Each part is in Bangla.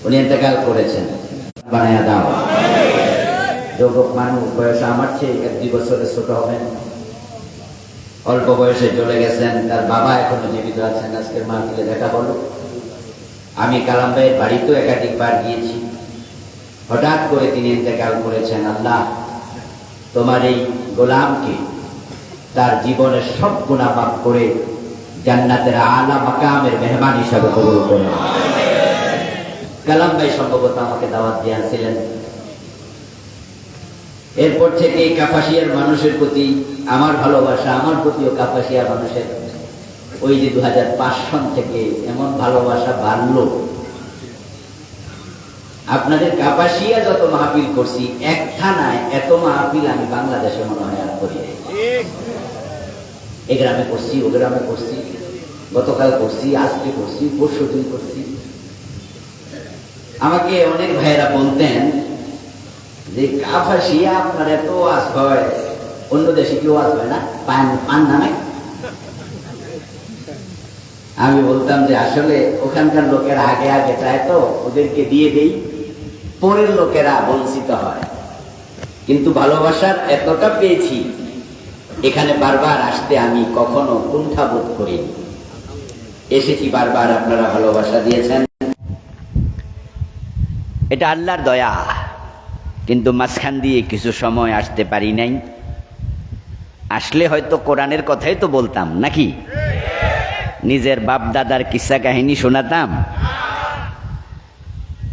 উনি ইন্তেকাল করেছেন, বানায়া দাও। যুবক মানুষ, বয়স আমার চেয়ে 1-2 বছরের ছোট হবেন, অল্প বয়সে চলে গেছেন। তার বাবা এখনো জীবিত আছেন। আজকের মাহফিলে দেখা হলো। আমি কালাম ভাইয়ের বাড়িতেও একাধিকবার গিয়েছি। হঠাৎ করে তিনি ইন্তেকাল করেছেন। আল্লাহ তোমার এই গোলামকে তার জীবনের সব গুনাহ মাফ করে জান্নাতের আলা মাকামের মেহমান হিসাবে কবুল করুন। কালাম ভাই সম্ভবত আমাকে দাওয়াত দিয়েছিলেন। এরপর থেকে কাপাসিয়ার মানুষের প্রতি আমার ভালোবাসা, আমার প্রতিও কাপাসিয়ার মানুষের ওই যে 2005 সন থেকে এমন ভালোবাসা বাড়লো। আপনাদের কাপাসিয়া যত মাহফিল করছি, এক থানায় এত মাহফিল আমি বাংলাদেশে মনে হয় আর করি। এ গ্রামে করছি, ও গ্রামে করছি, গতকাল করছি, আজকে করছি, পরশুদিন করছি। আমাকে অনেক ভাইয়েরা বলতেন যে কাপাসিয়া আপনার এত ওয়াজ হয়, অন্য দেশে কেউ ওয়াজ হয় না, পান না নাই? আমি বলতাম যে আসলে ওখানকার লোকেরা আগে আগে চায় তো ওদেরকে দিয়ে দেই, পরের লোকেরা বঞ্চিত হয়। কিন্তু ভালোবাসার এতটা পেয়েছি, এখানে বারবার আসতে আমি কখনো কুণ্ঠাবোধ করিনি। এসেছি বারবার, আপনারা ভালোবাসা দিয়েছেন, এটা আল্লাহর দয়া। কিন্তু মাঝখান দিয়ে কিছু সময় আসতে পারি নাই। আসলে হয়তো কোরআনের কথাই তো বলতাম, নাকি নিজের বাপ দাদার কিস্সা কাহিনী শোনাতাম?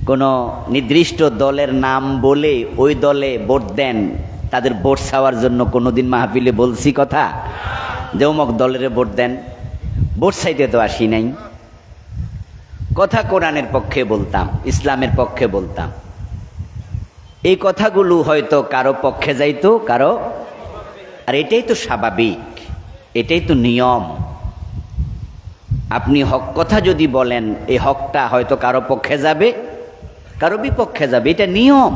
কোনো নির্দিষ্ট দলের নাম বলে ওই দলে ভোট দেন, তাদের ভোট চাওয়ার জন্য কোনোদিন মাহফিলে বলছি কথা যে অমুক দলের ভোট দেন? ভোট চাইতে তো আসি নাই। কথা কোরআনের পক্ষে বলতাম, ইসলামের পক্ষে বলতাম। এই কথাগুলো হয়তো কারো পক্ষে যাইতো, কারো, আর এটাই তো স্বাভাবিক, এটাই তো নিয়ম। আপনি হক কথা যদি বলেন, এই হকটা হয়তো কারো পক্ষে যাবে, কারো বিপক্ষে যাবে, এটা নিয়ম।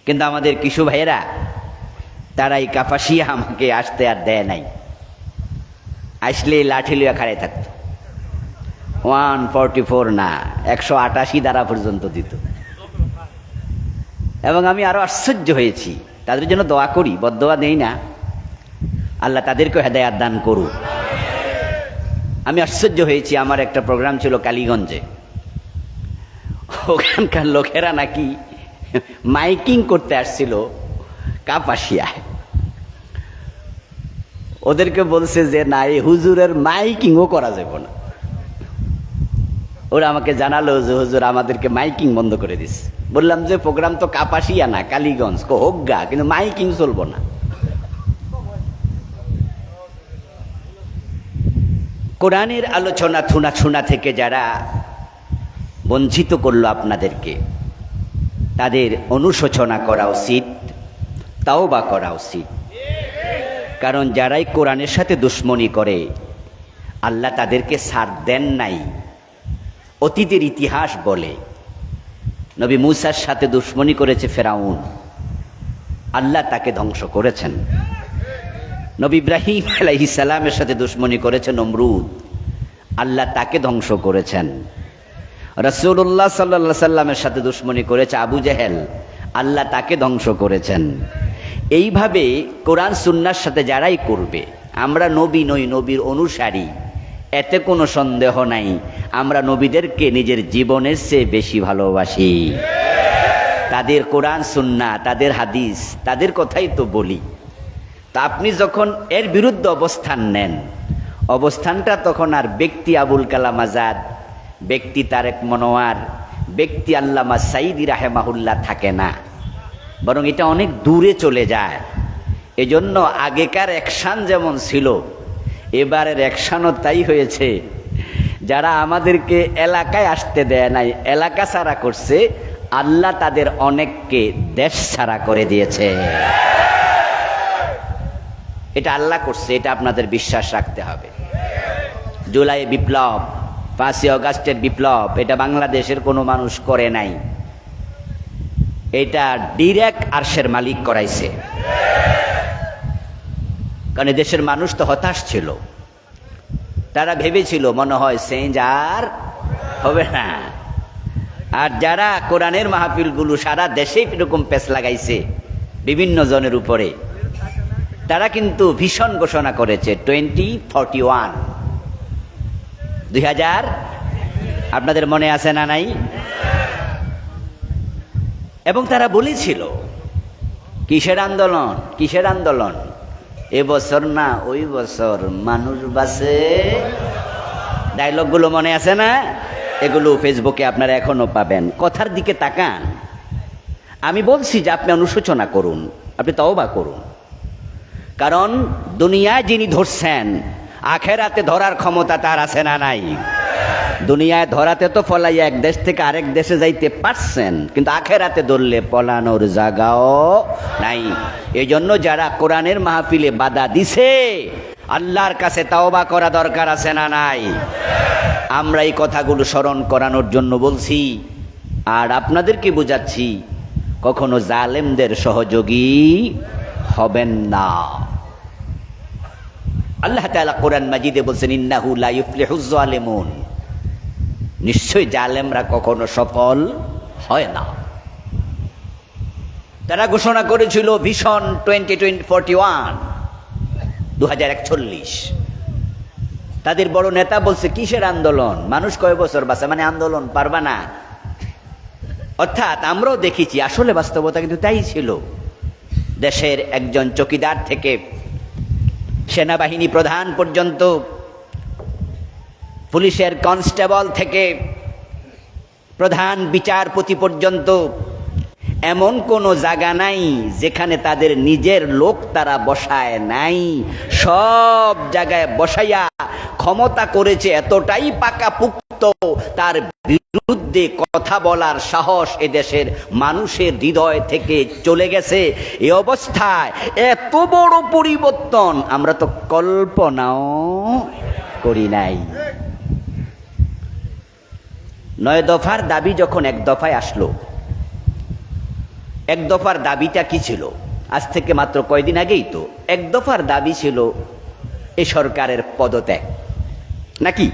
কিন্তু আমাদের কিছু ভাইয়েরা, তারা এই কাপাসিয়া আমাকে আসতে আর দেয় নাই। আসলে লাঠি লিয়া খাড়াই থাকতো। 144 না, 188 দ্বারা পর্যন্ত দিত। এবং আমি আরো আশ্চর্য হয়েছি। তাদের জন্য দোয়া করি, বদদোয়া দেই না, আল্লাহ তাদেরকে হেদায়েত দান করুক। আমি আশ্চর্য হয়েছি। আমার একটা প্রোগ্রাম ছিল কালীগঞ্জে। ওখানকার লোকেরা নাকি মাইকিং করতে আসছিল কাপাসিয়ায়। ওদেরকে বলছে যে না, এই হুজুরের মাইকিংও করা যাবে না। ওরা আমাকে জানালো যে হুজুর আমাদেরকে মাইকিং বন্ধ করে দিচ্ছে। বললাম যে প্রোগ্রাম তো কাপাসিয়া না, কালীগঞ্জ, হোগা, কিন্তু মাইকিং চলবো না। কোরআনের আলোচনা শোনা থেকে যারা বঞ্চিত করলো আপনাদেরকে, তাদের অনুশোচনা করা উচিত, তাওবা করা উচিত। কারণ যারাই কোরআনের সাথে দুশ্মনী করে, আল্লাহ তাদেরকে ছাড় দেন নাই। অতীতের ইতিহাস বলে নবী মূসার সাথে দুশ্মনী করেছে ফেরাউন, আল্লাহ তাকে ধ্বংস করেছেন। নবী ইব্রাহিম আলাইহিস সালামের সাথে দুশ্মনী করেছে নমরুদ, আল্লাহ তাকে ধ্বংস করেছেন। রাসূলুল্লাহ সাল্লাল্লাহু আলাইহি সাল্লামের সাথে দুশ্মনী করেছে আবু জেহেল, আল্লাহ তাকে ধ্বংস করেছেন। এইভাবে কোরআন সুন্নাহর সাথে যারাই করবে, আমরা নবী নই, নবীর অনুসারী, এতে কোনো সন্দেহ নাই। আমরা নবীদেরকে নিজের জীবনের চেয়ে বেশি ভালোবাসি। তাদের কোরআন সুন্নাহ, তাদের হাদিস, তাদের কথাই তো বলি। তা আপনি যখন এর বিরুদ্ধে অবস্থান নেন, অবস্থানটা তখন আর ব্যক্তি আবুল কালাম আজাদ, ব্যক্তি তারেক মনোয়ার, ব্যক্তি আল্লামা সাইদি রাহেমাহুল্লাহ থাকে না, বরং এটা অনেক দূরে চলে যায়। এজন্য আগেকার অ্যাকশান যেমন ছিল, এবারের অ্যাকশানও তাই হয়েছে। যারা আমাদেরকে এলাকায় আসতে দেয় নাই, এলাকা ছাড়া করছে, আল্লাহ তাদের অনেককে দেশ ছাড়া করে দিয়েছে। এটা আল্লাহ করছে, এটা আপনাদের বিশ্বাস রাখতে হবে। জুলাই বিপ্লব, 5ই আগস্টের বিপ্লব, এটা বাংলাদেশের কোনো মানুষ করে নাই, এটা ডিরেক্ট আরশের মালিক করাইছে। কারণ দেশের মানুষ তো হতাশ ছিল, তারা ভেবেছিল মনে হয় চেঞ্জ আর হবে না, আর যারা কোরআনের মাহফিলগুলো সারা দেশে এরকম পেছ লাগাইছে বিভিন্ন জনের উপরে, তারা কিন্তু ভীষণ ঘোষণা করেছে 2041, 2000, আপনাদের মনে আছে না নাই? এবং তারা বলেছিল কিসের আন্দোলন, কিসের আন্দোলন? এবছর না ওই বছর মানুষ বাঁচে। ডায়লগগুলো মনে আছে না? এগুলো ফেসবুকে আপনারা এখনো পাবেন। কথার দিকে তাকান। আমি বলছি যে আপনি অনুশোচনা করুন, আপনি তওবা করুন, কারণ দুনিয়ায় যিনি ধরছেন আখেরাতে ধরার ক্ষমতা তার আছে না নাই? দুনিয়ায় ধরাতে তো ফলাইয়া এক দেশ থেকে আরেক দেশে যাইতে পারছেন, কিন্তু আখেরাতে ধরলে পলানোর জায়গাও নাই। এই জন্য যারা কোরআনের মাহফিলে বাধা দিছে, আল্লাহর কাছে তওবা করা দরকার আছে না নাই? আমরা এই কথাগুলো স্মরণ করানোর জন্য বলছি, আর আপনাদেরকে বোঝাচ্ছি কখনো জালেমদের সহযোগী হবেন না। আল্লাহ তাআলা কোরআন মাজিদে বলছেন, ইন্নাহু লা ইউফলিহুজ জালিমুন, নিশ্চয় জালেমরা কখনো সফল হয় না। তারা ঘোষণা করেছিল ভিশন 2041, 2041। তাদের বড় নেতা বলছে কিসের আন্দোলন, মানুষ কয় বছর বাঁচে, মানে আন্দোলন পারবা না। অর্থাৎ আমরাও দেখেছি, আসলে বাস্তবতা কিন্তু তাই ছিল। দেশের একজন চৌকিদার থেকে সেনাবাহিনী প্রধান পর্যন্ত, পুলিশের কনস্টেবল থেকে প্রধান বিচারপতি পর্যন্ত, এমন কোনো জায়গা নাই যেখানে তাদের নিজের লোক তারা বসায় নাই। সব জায়গায় বসাইয়া ক্ষমতা করেছে এতটাই পাকাপুক্ত, তার বিরুদ্ধে কথা বলার সাহস এদেশের মানুষের হৃদয় থেকে চলে গেছে। এই অবস্থায় এত বড় পরিবর্তন আমরা তো কল্পনাও করি নাই। 9 দফার দাবি যখন 1 দফায় আসলো, 1 দফার দাবিটা কি ছিল? আজ থেকে মাত্র কয়দিন আগেই তো 1 দফার দাবি ছিল এই সরকারের পদত্যাগ, নাকি?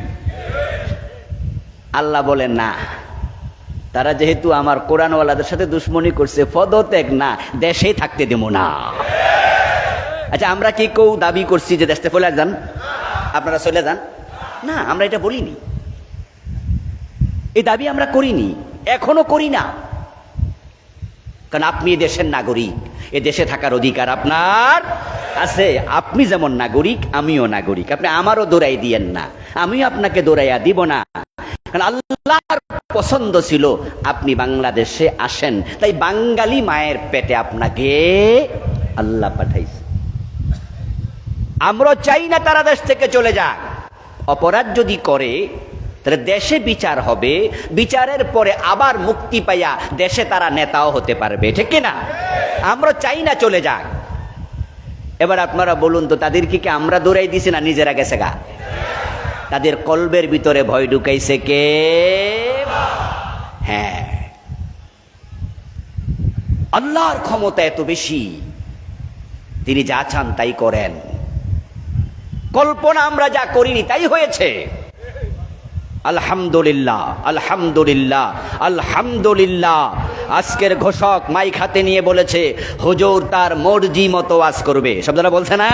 আল্লাহ বলেন না, তারা যেহেতু আমার কোরআনওয়ালাদের সাথে দুশ্মনী করছে, পদত্যাগ না, দেশেই থাকতে দেব না। আচ্ছা, আমরা কি কেউ দাবি করছি যে দেশে চলে যান, আপনারা চলে যান? না, আমরা এটা বলিনি, এই দাবি আমরা করিনি, এখনো করি না। কারণ আপনি এ দেশের নাগরিক, এ দেশে থাকার অধিকার আপনার আছে। আপনি যেমন নাগরিক, আমিও নাগরিক। আপনি আমারও দৌড়াই দিয়েন না, আমিও আপনাকে দৌড়াইয়া দিব না। কারণ আল্লাহর পছন্দ ছিল আপনি বাংলাদেশে আসেন, তাই বাঙালি মায়ের পেটে আপনাকে আল্লাহ পাঠাইছে। আমরা চাই না তারা দেশ থেকে চলে যাক। অপরাধ যদি করে তাহলে দেশে বিচার হবে, বিচারের পরে আবার মুক্তি পাইয়া দেশে তারা নেতাও হতে পারবে, ঠিক কিনা? আমরা চাই না চলে যাক। এবার আপনারা বলুন তো, তাদেরকে কি আমরা দৌড়াই দিছি না নিজেরা গেছে গা? তাদের কলবের ভিতরে ভয় ঢুকাইছে কে? হ্যাঁ, আল্লাহর ক্ষমতা এত বেশি, তিনি যা চান তাই করেন। কল্পনা আমরা যা করিনি তাই হয়েছে। আলহামদুলিল্লাহ, আলহামদুলিল্লাহ, আলহামদুলিল্লাহ। আজকের ঘোষক মাইক হাতে নিয়ে বলেছে হুজুর তার মর্জি মতো ওয়াজ করবে, শব্দটা বলছে না?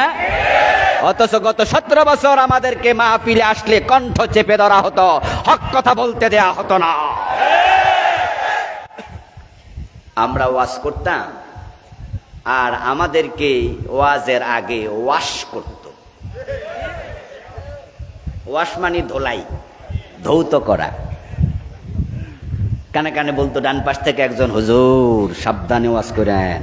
অথচ গত 17 বছর আমাদেরকে মাহফিলে আসলে কণ্ঠ চেপে ধরা হতো, হক কথা বলতে দেয়া হতো না। আমরা ওয়াজ করতাম, আর আমাদেরকে ওয়াজের আগে ওয়াশ করত। ওয়াশ মানে ধোলাই, ধৌত করা। কানে কানে বলতো ডান পাশ থেকে একজন, হুজুর সাবধানে ওয়াজ করেন।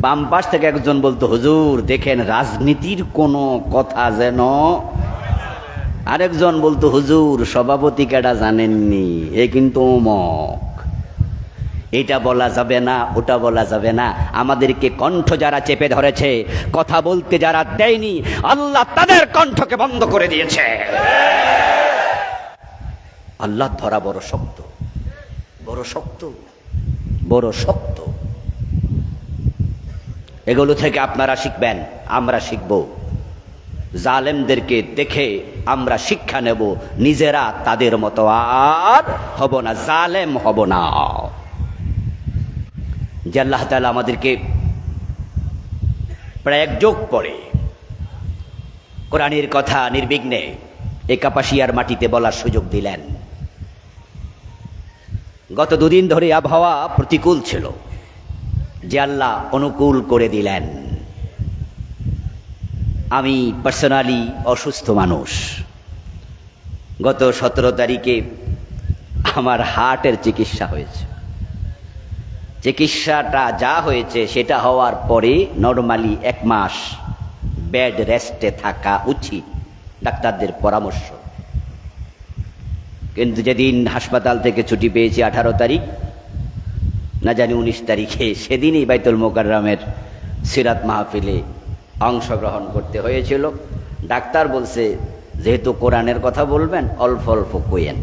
বাম পাশ থেকে একজন বলতো, হুজুর দেখেন রাজনীতির কোনো কথা যেন। আরেকজন বলতো, হুজুর সভাপতি কেডা জানেননি, এ কিন্তু অমক, এটা বলা যাবে না, ওটা বলা যাবে না। আমাদেরকে কণ্ঠ যারা চেপে ধরেছে, কথা বলতে যারা দেয়নি, আল্লাহ তাদের কণ্ঠকে বন্ধ করে দিয়েছে। আল্লাহ ধরা বড় শক্ত, বড় শক্ত, বড় শক্ত। এগুলো থেকে আপনারা শিখবেন, আমরা শিখব। জালেমদেরকে দেখে আমরা শিক্ষা নেব, নিজেরা তাদের মতো আর হব না, জালেম হব না। যে আল্লাহ তাআলা আমাদেরকে প্রায় এক যুগ পরে কোরআনের কথা নির্বিঘ্নে এই কাপাসিয়ার মাটিতে বলার সুযোগ দিলেন। গত দুদিন ধরে আবহাওয়া প্রতিকূল ছিল, যে আল্লাহ অনুকূল করে দিলেন। আমি পার্সোনালি অসুস্থ মানুষ। গত 17 তারিখে আমার হার্টের চিকিৎসা হয়েছে। চিকিৎসাটা যা হয়েছে সেটা হওয়ার পরে নরমালি 1 মাস বেড রেস্টে থাকা উচিত, ডাক্তারদের পরামর্শ। কিন্তু যেদিন হাসপাতাল থেকে ছুটি পেয়েছি 18 তারিখ, না জানি 19 তারিখে, সেদিনই বাইতুল মোকাররমের সিরাত মাহফিলে অংশগ্রহণ করতে হয়েছিল। ডাক্তার বলছে, যেহেতু কোরআনের কথা বলবেন অল্প অল্প কইয়েন,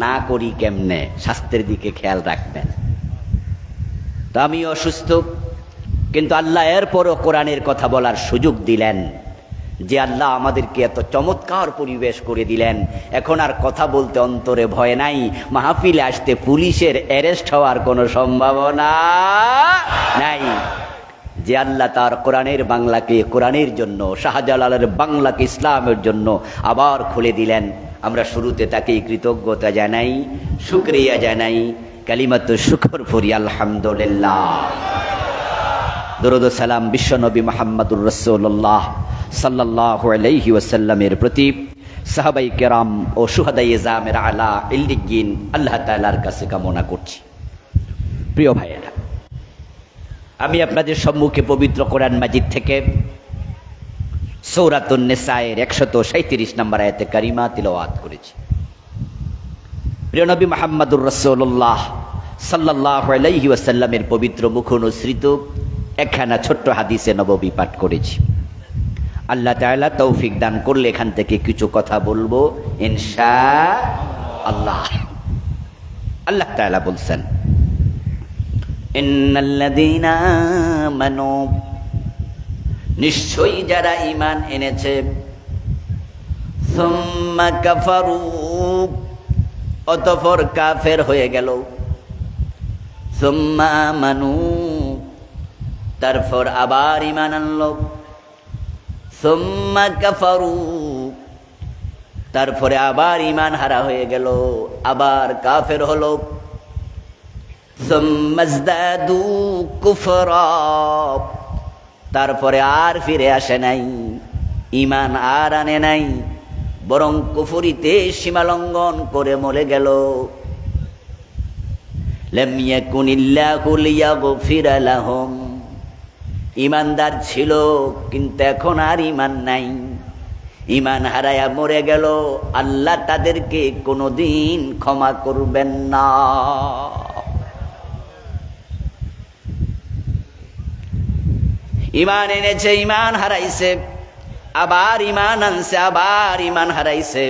না করি কেমনে, স্বাস্থ্যের দিকে খেয়াল রাখবেন। তা আমি অসুস্থ, কিন্তু আল্লাহ এরপরও কোরআনের কথা বলার সুযোগ দিলেন। যে আল্লাহ আমাদেরকে এত চমৎকার পরিবেশ করে দিলেন, এখন আর কথা বলতে অন্তরে ভয় নাই, মাহফিলে আসতে পুলিশের অ্যারেস্ট হওয়ার কোনো সম্ভাবনা নাই। যে আল্লাহ তার কোরআনের বাংলাকে কোরআনের জন্য, শাহজালালের বাংলাকে ইসলামের জন্য আবার খুলে দিলেন, আমরা শুরুতে তাকে কৃতজ্ঞতা জানাই, শুকরিয়া জানাই, কালিমাতু শুকর পড়ি আলহামদুলিল্লাহ। দরুদ ও সালাম বিশ্বনবী মুহাম্মদুর রাসূলুল্লাহ সাল্লাল্লাহু আলাইহি ওয়াসাল্লামের প্রতি, সাহাবায়ে কেরাম ও শুহাদায়ে জামের আলা ইল্লিগিন আল্লাহ তাআলার কাছে কামনা করছি। প্রিয় ভাইয়েরা, আমি আপনাদের সম্মুখে পবিত্র কোরআন মাজিদ থেকে সূরাতুন নিসায়ের 137 নম্বর আয়াতে কারিমা তিলাওয়াত করেছি। প্রিয় নবী মুহাম্মদুর রাসূলুল্লাহ সাল্লাল্লাহু আলাইহি ওয়াসাল্লামের পবিত্র মুখ অনুসৃত একখানা ছোট্ট হাদিসে নববী পাঠ করেছি। আল্লাহ তাআলা তৌফিক দান করলে এখান থেকে কিছু কথা বলবো ইনশাআল্লাহ। আল্লাহ তাআলা বলছেন, ইন্নাল্লাযীনা আমানু, নিশ্চয়ই যারা ঈমান এনেছে, সুম্মা কাফারু, অতঃপর কাফের হয়ে গেল, সুম্মা আমানু, তারপর আবার ঈমান আনলো, সুম্মা কাফারু, তারপরে আবার ঈমান হারা হয়ে গেল, আবার কাফের হলো, সুম্মাজদাদু কুফরা, তারপরে আর ফিরে আসে নাই, ঈমান আর আনে নাই, বরং কুফরিতে সীমালঙ্ঘন করে মরে গেল। লাম ইয়াকুনিল্লাহু লিয়াগফিরা লাহুম, ঈমানদার ছিল কিন্তু এখন আর ঈমান নাই, ঈমান হারায়া মরে গেল, আল্লাহ তাদেরকে কোনোদিন ক্ষমা করবেন না। ঈমান এনেছে, ঈমান হারাইছে, আবার ঈমান আনছে, আবার ঈমান হারাইছে।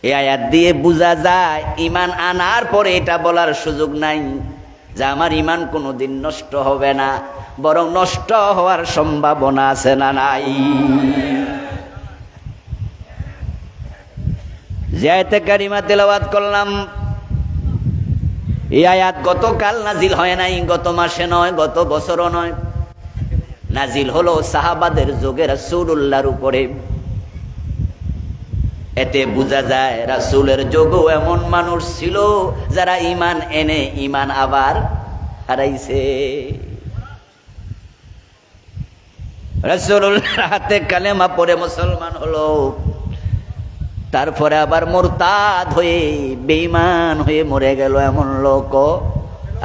এই আয়াত দিয়ে বোঝা যায় ঈমান আনার পরে এটা বলার সুযোগ নাই যে আমার ঈমান কোনোদিন নষ্ট হবে না, বরং নষ্ট হওয়ার সম্ভাবনা আছে না নাই? যে আয়াতে কারিমা তেলাওয়াত করলাম, এই আয়াত গতকাল নাজিল হয় নাই, গত মাসে নয়, গত বছরও নয়, নাজিল হলো সাহাবাদের যুগে রাসূলুল্লাহর উপরে। এতে বোঝা যায় রাসূলের যুগেও এমন মানুষ ছিল যারা ঈমান এনে ঈমান আবার হারাইছে। রাসূলুল্লাহর হাতে কালেমা পড়ে মুসলমান হলো, তারপরে আবার মুরতাদ হয়ে বেঈমান হয়ে মরে গেল, এমন লোক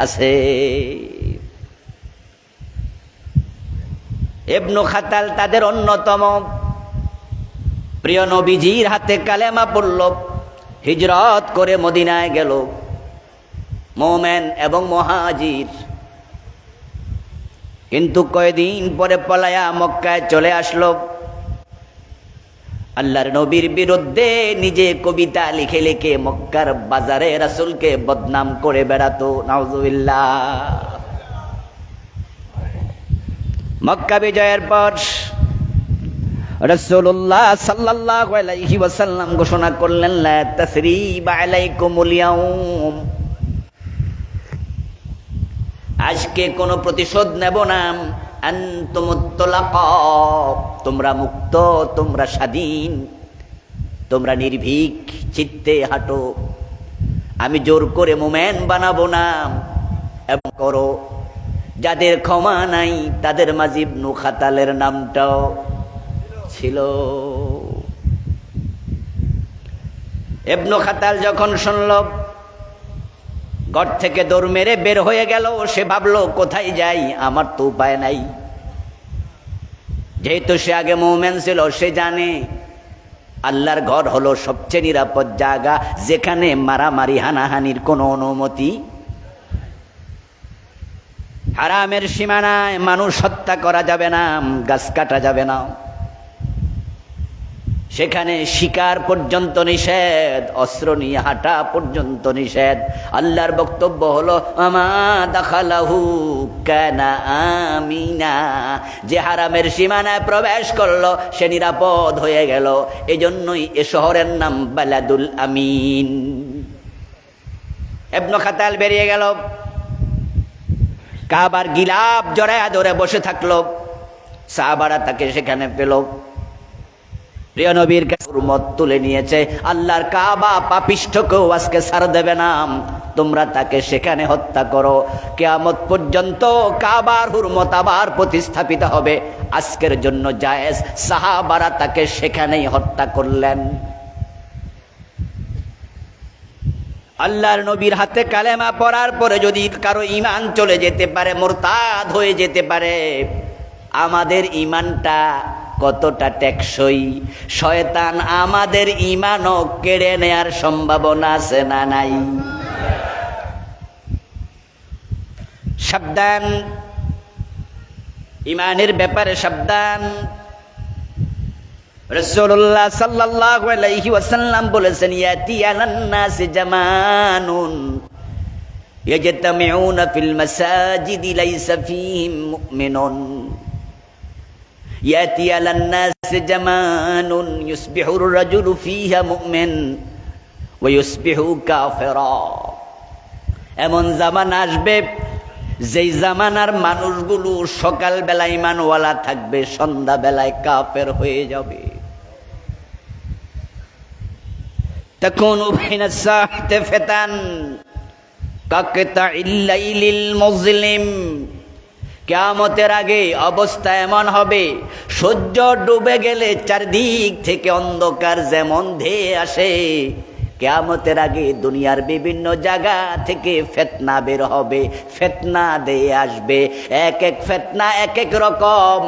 আছে। ইবনু খাতাল তাদের অন্যতম। প্রিয় নবীজির হাতে কালেমা পড়ল, হিজরত করে মদিনায় গেল, মুমিন এবং মুহাজির। কিন্তু কয়েকদিন পরে পলায়া মক্কায় চলে আসলো। আল্লাহর নবীর বিরুদ্ধে নিজে কবিতা লিখে লিখে মক্কার বাজারে রাসূলকে বদনাম করে বেড়াতো, নাউজুবিল্লাহ। মক্কা বিজয়ের পর রাসূলুল্লাহ সাল্লাল্লাহু আলাইহি ওয়াসাল্লাম ঘোষণা করলেন, লা তাসরিবা আলাইকুমুল ইয়াউম, আজকে কোনো প্রতিশোধ নেব না। আনতুমুত তুলাকা, তোমরা মুক্ত, তোমরা স্বাধীন, তোমরা নির্ভীক চিত্তে হাঁটো। আমি জোর করে মুমিন বানাবো না। এবং করো, যাদের ক্ষমা নাই তাদের মাঝে ইবনু খাতালের নামটাও ছিল। ইবনু খাতাল যখন শুনল, ঘর থেকে দৌড় মেরে বের হয়ে গেল। সে ভাবলো কোথায় যাই, আমার তো উপায় নাই। যেহেতু সে আগে মুমিন ছিল, সে জানে আল্লাহর ঘর হলো সবচেয়ে নিরাপদ জায়গা, যেখানে মারামারি হানাহানির কোনো অনুমতি, হারামের সীমানায় মানুষ হত্যা করা যাবে না, গাছ কাটা যাবে না, সেখানে শিকার পর্যন্ত নিষেধ, অস্ত্র নিয়ে হাঁটা পর্যন্ত নিষেধ। আল্লাহর বক্তব্য হলো, আমা দাখালাহু কানা আমিনা, যে হারামের সীমানায় প্রবেশ করলো সে নিরাপদ হয়ে গেল। এজন্যই এ শহরের নাম বালাদুল আমিন। ইবনু খাতাল বেরিয়ে গেল, কাবার গিলাফ জড়ায়া ধরে বসে থাকলো। সাহাবারা তাকে সেখানে পেল। প্রিয় নবীর কাছে হুরমত তুলে নিয়েছে, আল্লাহর কাবা পাপিষ্ঠকেও আজকে ছাড় দেবে না, তোমরা তাকে সেখানে হত্যা করো। কিয়ামত পর্যন্ত কাবার হুরমত আবার প্রতিস্থাপিত হবে, আজকের জন্য জায়েজ। সাহাবারা তাকে সেখানেই হত্যা করলেন। আল্লাহর নবীর হাতে কালেমা পড়ার পরে যদি কারো ঈমান চলে যেতে পারে, মুরতাদ হয়ে যেতে পারে, আমাদের ঈমানটা কতটা টেকসই? শয়তান আমাদের ঈমানও কেড়ে নেয়ার সম্ভাবনা আছে না নাই? সাবধান, ঈমানের ব্যাপারে সাবধান। রাসূলুল্লাহ সাল্লাল্লাহু আলাইহি ওয়াসাল্লাম বলেছেন, ইয়াতি আলান নাসি জামানুন ইয়াজতামিউনা ফিল মাসাজিদি লাইসা ফীহিম মুমিনুন, ইয়াতি আলান নাসি জামানুন ইউসবিহুর রাজুলু ফীহা মুমিন ওয়া ইউসবিহু কাফিরা। এমন জামানা আসবে যেই জামানার মানুষগুলো সকালবেলায় ঈমানওয়ালা থাকবে, সন্ধ্যাবেলায় কাফের হয়ে যাবে। তাকুনু বাইনা সাহতে ফিতান কাকতাইল লাইলিল মুজলিম। কিয়ামতের আগে অবস্থা এমন হবে, সূর্য ডুবে গেলে চারদিক থেকে অন্ধকার যেমন ধেয়ে আসে, কিয়ামতের আগে দুনিয়ার বিভিন্ন জায়গা থেকে ফিতনা বের হবে, ফিতনা দিয়ে আসবে। এক এক ফিতনা এক এক রকম,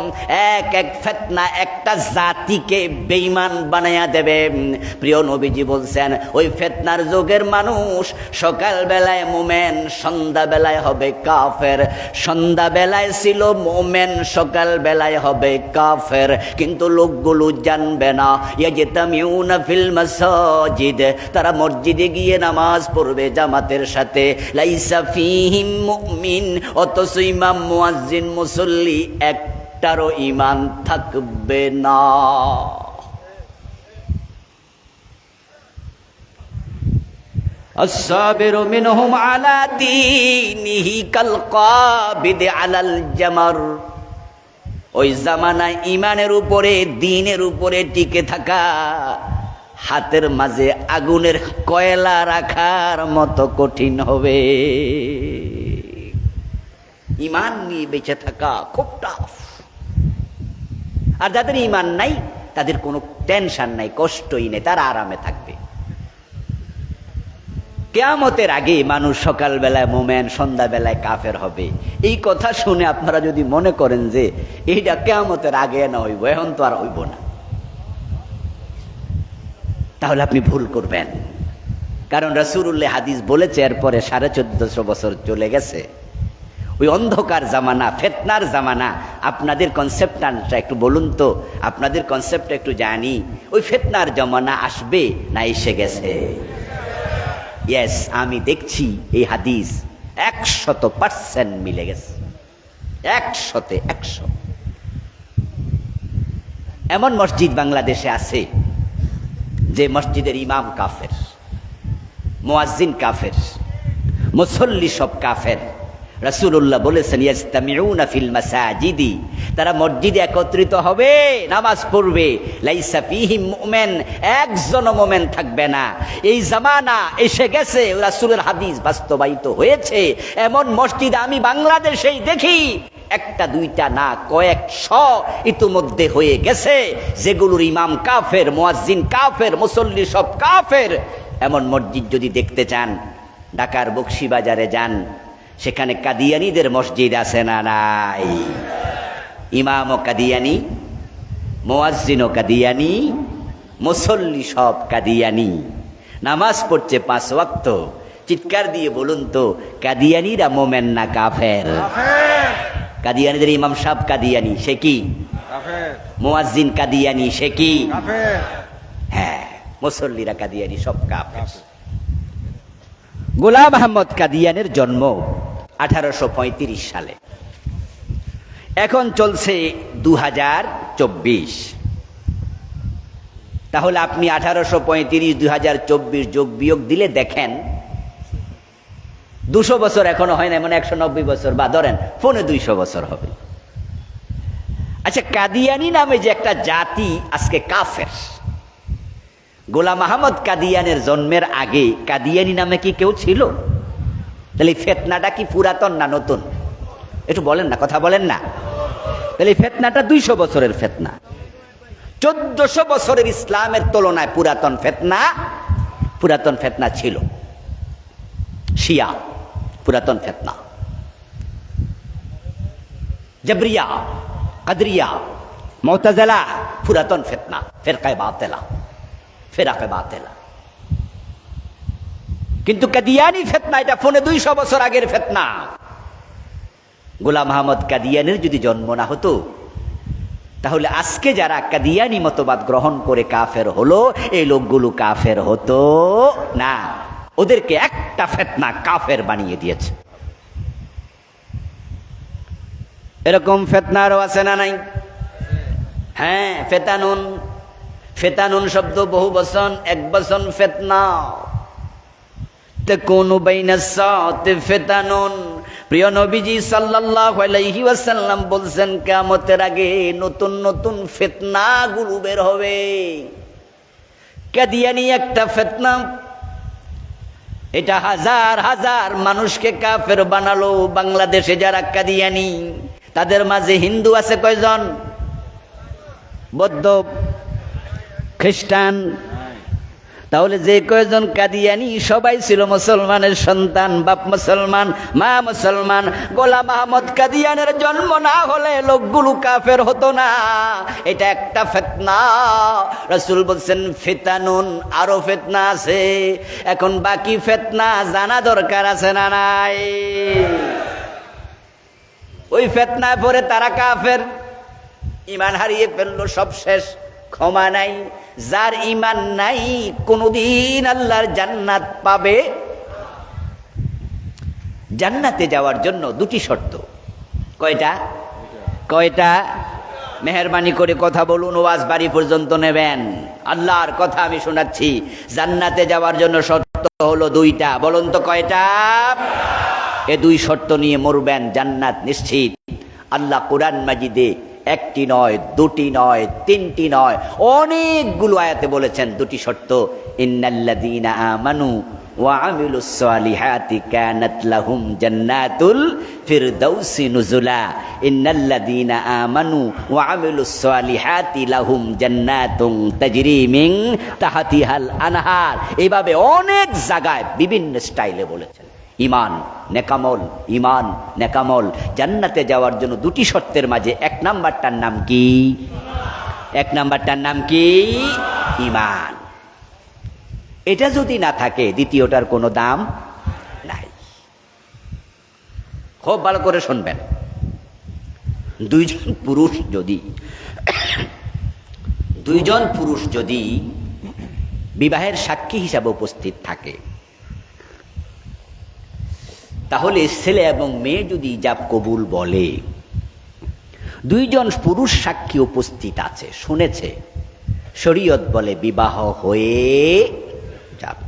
এক এক ফিতনা একটা জাতিকে বেঈমান বানায়া দেবে। প্রিয় নবীজি বলছেন, ওই ফিতনার যুগের মানুষ সকালবেলায় মুমিন, সন্ধ্যাবেলায় হবে কাফের। সন্ধ্যাবেলায় ছিল মুমিন, সকালবেলায় হবে কাফের। কিন্তু লোকগুলো জানবে না। ইয়াজতামিউনা ফিল মাসাজিদ, তারা মসজিদে গিয়ে নামাজ পড়বে জামাতের সাথে। লাইসা ফীহিম মুমিন, অথচ ইমাম মুয়াজ্জিন মুসল্লি একটারও ঈমান থাকবে না। আসসাবিরু মিনহুম আলা দীনিহি কাল কাবিদ আলাল জামার। ওই জামানায় ঈমানের উপরে, দ্বীনের উপরে টিকে থাকা হাতের মাঝে আগুনের কয়লা রাখার মতো কঠিন হবে। ঈমান নিয়ে বেঁচে থাকা খুব টাফ। আর যাদের ঈমান নাই তাদের কোনো টেনশন নাই, কষ্টই নেই, তারা আরামে থাকবে। কিয়ামতের আগে মানুষ সকালবেলায় মুমিন, সন্ধ্যাবেলায় কাফের হবে। এই কথা শুনে আপনারা যদি মনে করেন যে এইটা কিয়ামতের আগে না হইব, এখন তো আর হইব না, তাহলে আপনি ভুল করবেন। কারণ রাসূলুল্লাহ হাদিস বলেছে, এরপরে 1450 বছর চলে গেছে, ওই অন্ধকার জামানা, ফিতনার জামানা। আপনাদের কনসেপ্টটা একটু বলুন তো, আপনাদের কনসেপ্টটা একটু জানি। ওই ফিতনার জামানা আসবে না এসে গেছে? ইয়েস, আমি দেখছি এই হাদিস 100% মিলে গেছে, 100-100। এমন মসজিদ বাংলাদেশে আছে যে মসজিদের ইমাম কাফের, মুয়াজ্জিন কাফের, মুসল্লি সব কাফের। রাসূলুল্লাহ বলেছেন ইয়াজতামিউনা ফিল মাসাজিদি, তারা মসজিদে একত্রিত হবে, নামাজ পড়বে, লাইসা ফীহিম মুমিন, একজন মুমিন থাকবে না। এই জামানা এসে গেছে, রাসূলের হাদিস বাস্তবায়িত হয়েছে। এমন মসজিদ আমি বাংলাদেশেই দেখি, একটা দুইটা না, কয়েকশ ইতিমধ্যে হয়ে গেছে, যেগুলোর ইমাম কাফের, মুয়াজ্জিন কাফের, মুসল্লি সব কাফের। এমন মসজিদ যদি দেখতে চান, ঢাকার বকশীবাজারে যান, সেখানে কাদিয়ানীদের মসজিদ আছে না নাই? ইমামও কাদিয়ানী, মুয়াজ্জিনও কাদিয়ানী, মুসল্লি সব কাদিয়ানী, নামাজ পড়ছে 5 ওয়াক্ত। চিৎকার দিয়ে বলুন তো, কাদিয়ানীরা মোমেন না কাফের? কাদিয়ানীদের ইমাম সাহেব কাদিয়ানী, সে কি? মুয়াজ্জিন কাদিয়ানী, সে কি? হ্যাঁ, মুসল্লিরা কাদিয়ানী, সব কাফের। গোলাম আহমদ কাদিয়ানের জন্ম 1835 সালে। এখন চলছে 2024। তাহলে আপনি 1835 2024 যোগ বিয়োগ দিলে দেখেন 200 বছর এখনো হয় না, মানে 190 বছর, বা ধরেন 200 বছর হবে। আচ্ছা, কাদিয়ানি নামে যে একটা জাতি আজকে কাফের, গোলাম আহমদ কাদিয়ানের জন্মের আগে কাদিয়ানি নামে কি কেউ ছিল? তাহলে ফেতনাটা কি পুরাতন না নতুন? একটু বলেন না, কথা বলেন না। তাহলে ফেতনাটা 200 বছরের ফেতনা, 1400 বছরের ইসলামের তুলনায় পুরাতন ফেতনা ছিল। শিয়া পুরাতন ফেতনা, জবরিয়া, কাদরিয়া, মুতাজিলা পুরাতন ফেতনা, ফিরকায়ে বাতিলা। কিন্তু কাদিয়ানি ফেতনা এটা 200 বছর আগের ফেতনা। গোলাম আহমদ কাদিয়ানির যদি জন্ম না হতো, তাহলে আজকে যারা কাদিয়ানি মতবাদ গ্রহণ করে কাফের হলো, এই লোকগুলো কাফের হতো না। ওদেরকে একটা ফেতনা কাফের বানিয়ে দিয়েছে। এরকম ফেতনা আরো আছে না নাই? হ্যাঁ, ফেতানুন শব্দ বহু বচন, এক বচন ফেতনা। তাকুনু বাইনাস সাআতি ফেতানুন। প্রিয় নবীজি সাল্লাল্লাহু আলাইহি ওয়াসাল্লাম বলছেন, কিয়ামতের আগে নতুন নতুন ফিতনাগুলো বের হবে। কাদিয়ানি একটা ফিতনা, এটা হাজার হাজার মানুষকে কাফের বানালো। বাংলাদেশে যারা কাদিয়ানি, তাদের মাঝে হিন্দু আছে কয়জন? বৌদ্ধ, খ্রিস্টান। তাহলে যে কয়জন কাদিয়ানি সবাই ছিল মুসলমানের সন্তান, বাপ মুসলমান, মা মুসলমান। গোলাম আহমদ কাদিয়ানের জন্ম না হলে লোকগুলো কাফের হতো না। এটা একটা ফিতনা। রাসূল বলছেন ফিতানুন, আরো ফিতনা আছে। এখন বাকি ফিতনা জানা দরকার আছে না নাই? ওই ফিতনায় পড়ে তারা কাফের, ঈমান হারিয়ে ফেললো, সব শেষ, ক্ষমা নাই। যার ঈমান নাই কোনদিন আল্লাহর জান্নাত পাবে। জান্নাতে যাওয়ার জন্য 2টি শর্ত। কয়টা? মেহেরবানি করে কথা বলুন, ওয়াজ বাড়ি পর্যন্ত নেবেন। আল্লাহর কথা আমি শোনাচ্ছি। জান্নাতে যাওয়ার জন্য শর্ত হলো 2টা। বলুন তো কয়টা? এ 2 শর্ত নিয়ে মরবেন, জান্নাত নিশ্চিত। আল্লাহ কোরআন মাজিদে 1টি নয়, 2টি নয়, 3টি নয়, অনেকগুলো আয়াতে বলেছেন 2টি শর্ত। ইন্নাল্লাযীনা আমানু ওয়া আমিলুস সালিহাতি কানাত লাহুম জান্নাতুল ফিরদাউসি নুজুলা। ইন্নাল্লাযীনা আমানু ওয়া আমিলুস সালিহাতি লাহুম জান্নাতুন তাজরি মিন তাহতিহাল আনহার। এইভাবে অনেক জায়গায় বিভিন্ন স্টাইলে বলেছেন। ইমান নেকামল। জান্নাতে যাওয়ার জন্য 2টি শর্তের মাঝে 1 নাম্বারটার নাম কি? 1 নাম্বারটার নাম কি? ইমান। এটা যদি না থাকে, দ্বিতীয়টার কোনো দাম নাই। খুব ভালো করে শুনবেন। 2জন পুরুষ যদি বিবাহের সাক্ষী হিসাবে উপস্থিত থাকে, তাহলে ছেলে এবং মেয়ে যদি ইজাব কবুল বলে, দুইজন পুরুষ সাক্ষী উপস্থিত আছে, শুনেছে, শরীয়ত বলে বিবাহ হয়ে যাবে।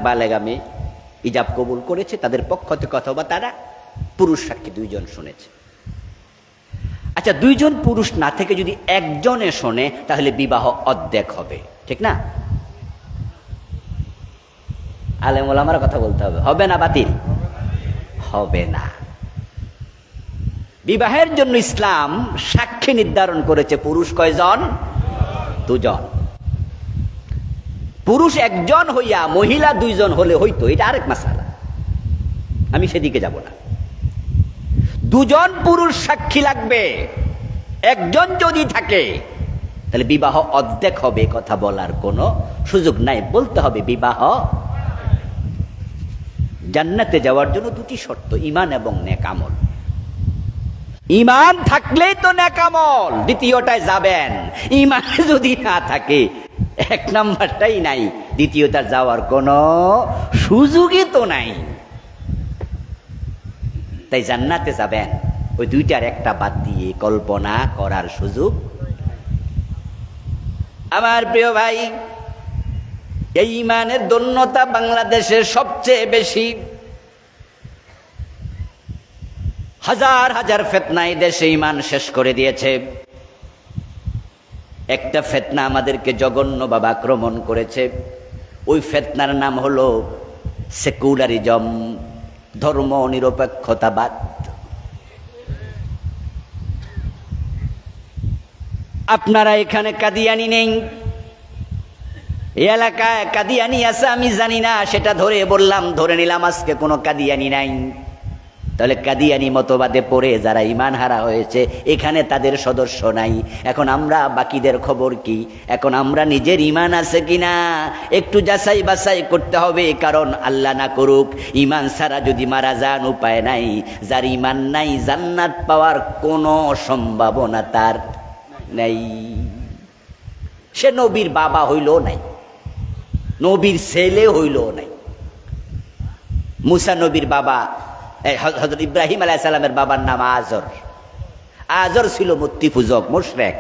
বালেগামে ইজাব কবুল করেছে, তাদের পক্ষ থেকে অথবা তারা পুরুষ সাক্ষী দুইজন শুনেছে। আচ্ছা, দুইজন পুরুষ না থেকে যদি একজনে শোনে তাহলে বিবাহ অর্ধেক হবে, ঠিক না? আলেম ওলামার কথা বলতে হবে, হবে না বাতিল? হবে না। বিবাহের জন্য ইসলাম সাক্ষী নির্ধারণ করেছে, পুরুষ কয়জন? দুজন। পুরুষ একজন হইয়া মহিলা দুইজন হলে হইতো, এটা আরেক মাসালা, আমি সেদিকে যাব না। দুজন পুরুষ সাক্ষী লাগবে, একজন যদি থাকে তাহলে বিবাহ অর্ধেক হবে, কথা বলার কোনো সুযোগ নাই। বলতে হবে বিবাহ। জান্নাতে যাওয়ার জন্য দুটি শর্ত, ঈমান এবং নেক আমল। ঈমান থাকলেই তো নেক আমল, দ্বিতীয়টায় যাবেন। ঈমান যদি না থাকে, এক নাম্বারটাই নাই, দ্বিতীয়টা যাওয়ার কোনো সুযোগই তো নাই। তাই জান্নাতে যাবেন, ওই দুইটার একটা বাদ দিয়ে কল্পনা করার সুযোগ। আমার প্রিয় ভাই, এই ঈমানের ধন্যতা বাংলাদেশের সবচেয়ে বেশি। হাজার হাজার ফিতনায় দেশে ঈমান শেষ করে দিয়েছে। একটা ফিতনা আমাদেরকে জঘন্যভাবে আক্রমণ করেছে, ওই ফিতনার নাম হলো সেকুলারিজম, ধর্ম নিরপেক্ষতাবাদ। আপনারা এখানে কাদিয়ানি নেই, এই এলাকায় কাদিয়ানি আছে আমি জানি না, সেটা ধরে বললাম, ধরে নিলাম আজকে কোনো কাদিয়ানি নাই। তাহলে কাদিয়ানি মতবাদে পড়ে যারা ঈমান হারা হয়েছে, এখানে তাদের সদস্য নাই। এখন আমরা বাকিদের খবর কি? এখন আমরা নিজের ঈমান আছে কিনা একটু যাচাই বাছাই করতে হবে। কারণ আল্লাহ না করুক, ঈমান ছাড়া যদি মারা যান উপায় নাই। যার ঈমান নাই, জান্নাত পাওয়ার কোনো সম্ভাবনা তার নাই। সে নবীর বাবা হইল নাই, নবীর ছেলে হইল নাই। মুসা নবীর বাবা, হযরত ইব্রাহিম আলাইহিস সালামের বাবার নাম আজর। আজর ছিল মূর্তি পূজক, মুশরিক।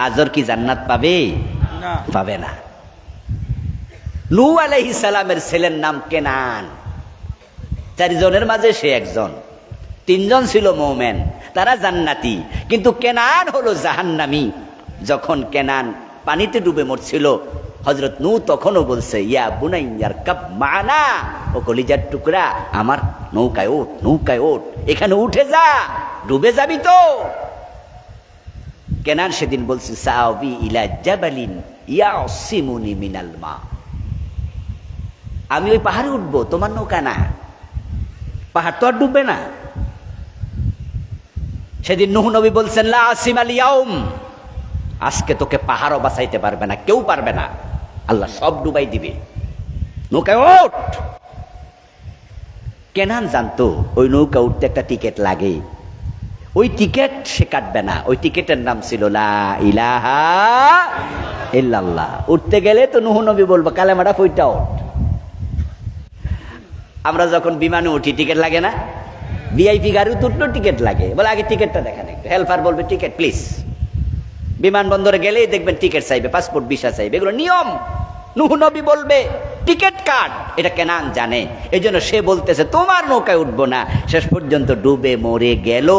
আজর কি জান্নাত পাবে? না, পাবে না। নূহ আলাইহিস সালামের ছেলের নাম কেনান, চারজনের মাঝে সে একজন। তিনজন ছিল মুমিন, তারা জান্নাতি, কিন্তু কেনান হলো জাহান্নামী। যখন কেনান পানিতে ডুবে মরছিল, হযরত নূহ তখনও বলছে, ইয়া বুনাইয়ার কাব মানা, ও কলিজার টুকরা, আমার নৌকায় ওঠ, নৌকায় ওঠ, এখানে উঠে যা, ডুবে যাবি তো। কেনান সেদিন বলছে, সাআবি ইলা জাবালিন ইয়াসিমুনি মিনাল মা, আমি ওই পাহাড়ে উঠবো, তোমার নৌকা না, পাহাড় তো আর ডুববে না। সেদিন নূহ নবী বলছেন, লা আসিমাল ইয়াউম, আজকে তোকে পাহাড়ও বাঁচাইতে পারবে না, কেউ পারবে না, আল্লাহ সব ডুবাই দিবে, নৌকায় ওঠ। কেনান জানতো ওই নৌকা উঠতে একটা টিকিট লাগে, ওই টিকিট সে কাটবে না। ওই টিকিটের নাম ছিল লা ইলাহা ইল্লাল্লাহ। উঠতে গেলে তো নূহ নবী বলবো, কালেমাটা পইটা ওঠ। আমরা যখন বিমানে উঠি টিকিট লাগে না? ভিআইপি গাড়ি উঠলো টিকিট লাগে, বলে আগে টিকিটটা দেখেন একটু। হেল্পার বলবে টিকিট প্লিজ। বিমানবন্দরে গেলেই দেখবেন টিকিট চাইবে, পাসপোর্ট ভিসা চাইবে, এগুলো নিয়ম। নূহ নবী বলবে টিকিট কাট, এটা কেনান জানে। এই জন্য সে বলতেছে তোমার নৌকায় উঠবো না। শেষ পর্যন্ত ডুবে মরে গেল।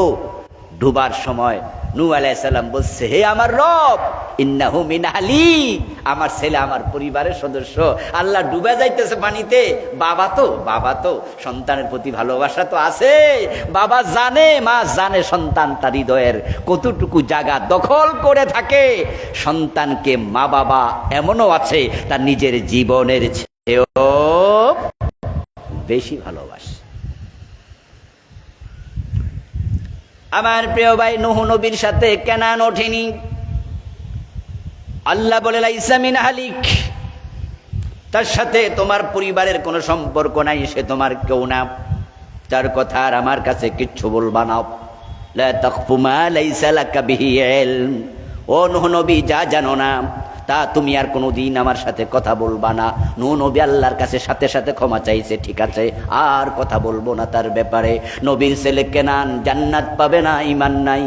ডুবার সময় নূহ আলাইহিস সালাম বলছে, হে আমার রব, ইন্নাহু মিন আহলি, আমার ছেলে আমার পরিবারের সদস্য। আল্লাহ ডুবে যাইতেছে পানিতে, বাবা তো সন্তানের প্রতি ভালোবাসা তো আছে। বাবা জানে, মা জানে সন্তান তার হৃদয়ের কতটুকু জায়গা দখল করে থাকে। সন্তানকে মা বাবা এমনও আছে তার নিজের জীবনের চেয়েও বেশি ভালোবাসে। আমার প্রিয় ভাই, নূহ নবীর সাথে কেনান ওঠেনি। আল্লাহ বলে, লাইসা মিন আহলিক, তার সাথে তোমার পরিবারের কোনো সম্পর্ক নাই, সে তোমার কেউ না, তার কথা আর আমার কাছে কিচ্ছু বলবা না। লা তাখফু মা লাইসা লাকা বিহি ইলম, ও নূহ নবী যা জানো না তা তুমি আর কোনোদিন আমার সাথে কথা বলবা না। নূহ নবী আল্লাহর কাছে সাথে সাথে ক্ষমা চাইছে, ঠিক আছে আর কথা বলবো না তার ব্যাপারে। নবীর ছেলে কেনান জান্নাত পাবে না, ঈমান নাই।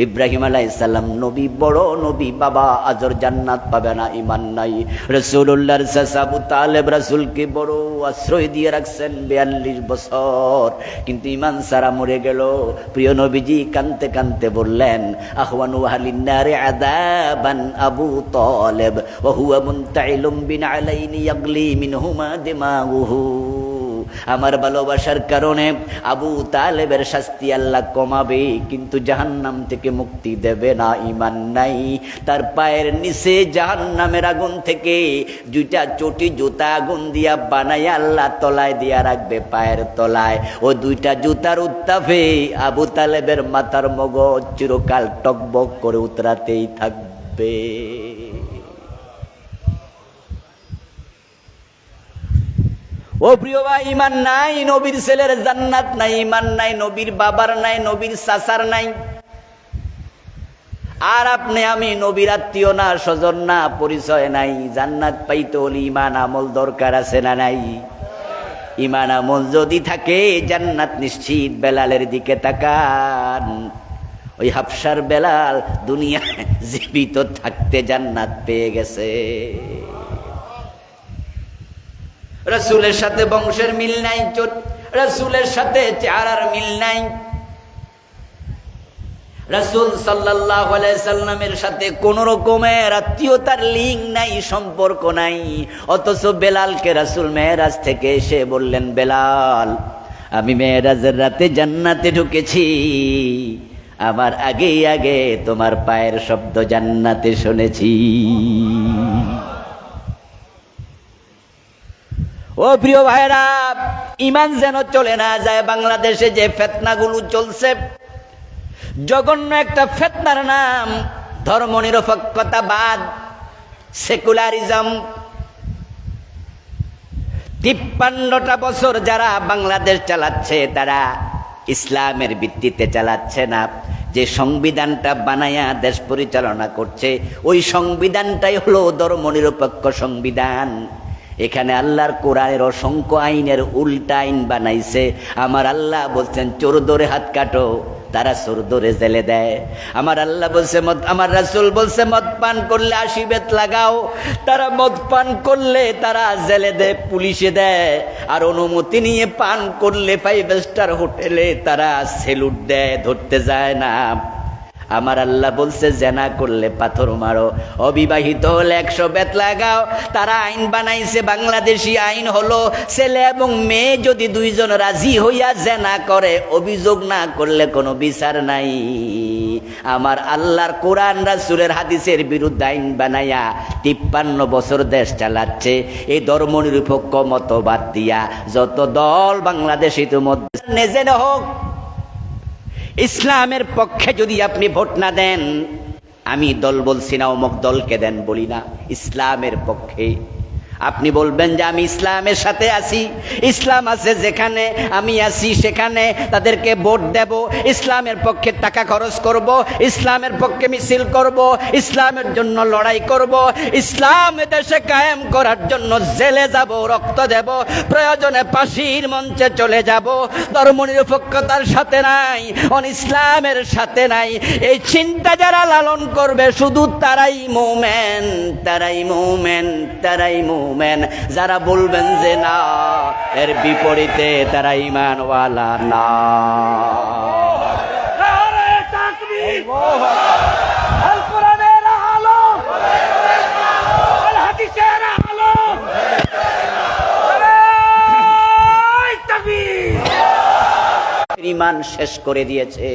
ইব্রাহিম আলাইহিস সালাম নবী, বড় নবী, বাবা আজর জান্নাত পাবে না, ঈমান নাই। রাসূলুল্লাহর চাচা আবু তালেব রাসূলকে বড় আশ্রয় দিয়ে রাখছেন 42 বছর, কিন্তু ঈমান ছাড়া মরে গেল। প্রিয় নবীজি কানতে কানতে বললেন, আহওয়ানু আহলিন নারি আযাবান আবু তালেব ওয়া হুয়া মুনতাইলুম বিনালাইনি ইয়াগলি মিনহুমা দিমাগুহু। আমার ভালোবাসার কারণে আবু তালেবের শাস্তি আল্লাহ কমাবে, কিন্তু জাহান্নাম থেকে মুক্তি দেবে না, ঈমান নাই। তার পায়ের নিচে জাহান্নামের আগুন থেকে 2টা চটি জুতা আগুন দিয়া বানাইয়া আল্লাহ তলায় দিয়া রাখবে, পায়ের তলায়। ও 2টা জুতার উত্তাপে আবু তালেবের মাথার মগজ চিরকাল টকবক করে উতরাতেই থাকবে। ও প্রিয় ভাই, ঈমান নাই, নবীর ছেলের জান্নাত নাই, ঈমান নাই, নবীর বাবার নাই, নবীর চাচার নাই। আর আপনি আমি নবীর আত্মীয় না, স্বজন না, পরিচয় নাই। জান্নাত পাইতে হলে ঈমান আমল দরকার আছে না নাই? ঈমান আমল যদি থাকে জান্নাত নিশ্চিত। বেলালের দিকে তাকান, ওই হাফসার বেলাল দুনিয়ায় জীবিত থাকতে জান্নাত পেয়ে গেছে। রাসূলের সাথে বংশের মিল নাই, রাসূলের সাথে চেহারার মিল নাই, রাসূল সাল্লাল্লাহু আলাইহি সাল্লামের সাথে কোন রকমের আত্মীয়তার লিঙ্ক নাই, সম্পর্ক নাই। অথচ বেলালকে রাসূল মেরাজ থেকে এসে বললেন, বেলাল আমি মেরাজের রাতে জান্নাতে ঢুকেছি, আমার আগে আগে তোমার পায়ের শব্দ জান্নাতে শুনেছি। ও প্রিয় ভাইরা, ঈমান যেন চলে না যায়। বাংলাদেশে যে ফিতনাগুলো চলছে, জঘন্য একটা ফিতনার নাম ধর্মনিরপেক্ষতাবাদ, সেকুলারিজম। 53টা বছর যারা বাংলাদেশ চালাচ্ছে, তারা ইসলামের ভিত্তিতে চালাচ্ছে না। যে সংবিধানটা বানায়া দেশ পরিচালনা করছে, ওই সংবিধানটাই হলো ধর্মনিরপেক্ষ সংবিধান। এখানে আল্লাহর কোরআনের অসংখ্য আইনের উল্টা আইন বানাইছে। আমার আল্লাহ বলছেন চোর ধরে হাত কাটো, তারা চোর ধরে জেলে দেয়। আমার আল্লাহ বলছে আমার রাসূল বলছে মদ পান করলে 80 বেত লাগাও, তারা মদ পান করলে তারা জেলে দেয়, পুলিশে দেয়। আর অনুমতি নিয়ে পান করলে 5 স্টার হোটেলে তারা সেলুট দেয়, ধরতে যায় না। আমার আল্লাহ বলছে জেনা করলে পাথর মারো, অবিবাহিত হলে 100 বেত লাগাও। তারা আইন বানাইছে, বাংলাদেশি আইন হলো ছেলে এবং মেয়ে যদি 2 জন রাজি হইয়া জেনা করে, অভিযোগ না করলে কোনো বিচার নাই। আমার আল্লাহর কোরআন রাসূলের হাদিসের বিরুদ্ধে আইন বানাইয়া 53 বছর দেশ চালাচ্ছে এই ধর্মনিরপেক্ষ মতবাদ দিয়া। যত দল বাংলাদেশে ইতিমধ্যে জেনে হোক, ইসলামের পক্ষে যদি আপনি ভোট না দেন, আমি দল বলছি না অমুক দলকে দেন বলি না, ইসলামের পক্ষে আপনি বলবেন যে আমি ইসলামের সাথে আছি, ইসলাম আছে যেখানে আমি আছি সেখানে তাদেরকে ভোট দেব, ইসলামের পক্ষে টাকা খরচ করব, ইসলামের পক্ষে মিছিল করব, ইসলামের জন্য লড়াই করব, ইসলাম দেশে কায়েম করার জন্য জেলে যাব, রক্ত দেব, প্রয়োজনে ফাঁসির মঞ্চে চলে যাব। ধর্মনিরপেক্ষতার সাথে নাই, ইসলামের সাথে নাই, এই চিন্তা যারা লালন করবে শুধু তারাই মুমিন, তারাই মুমিন, তারাই মুমিন। যারা বলবেন যে না, এর বিপরীতে তারা ঈমানওয়ালা না। ঈমান শেষ করে দিয়েছে।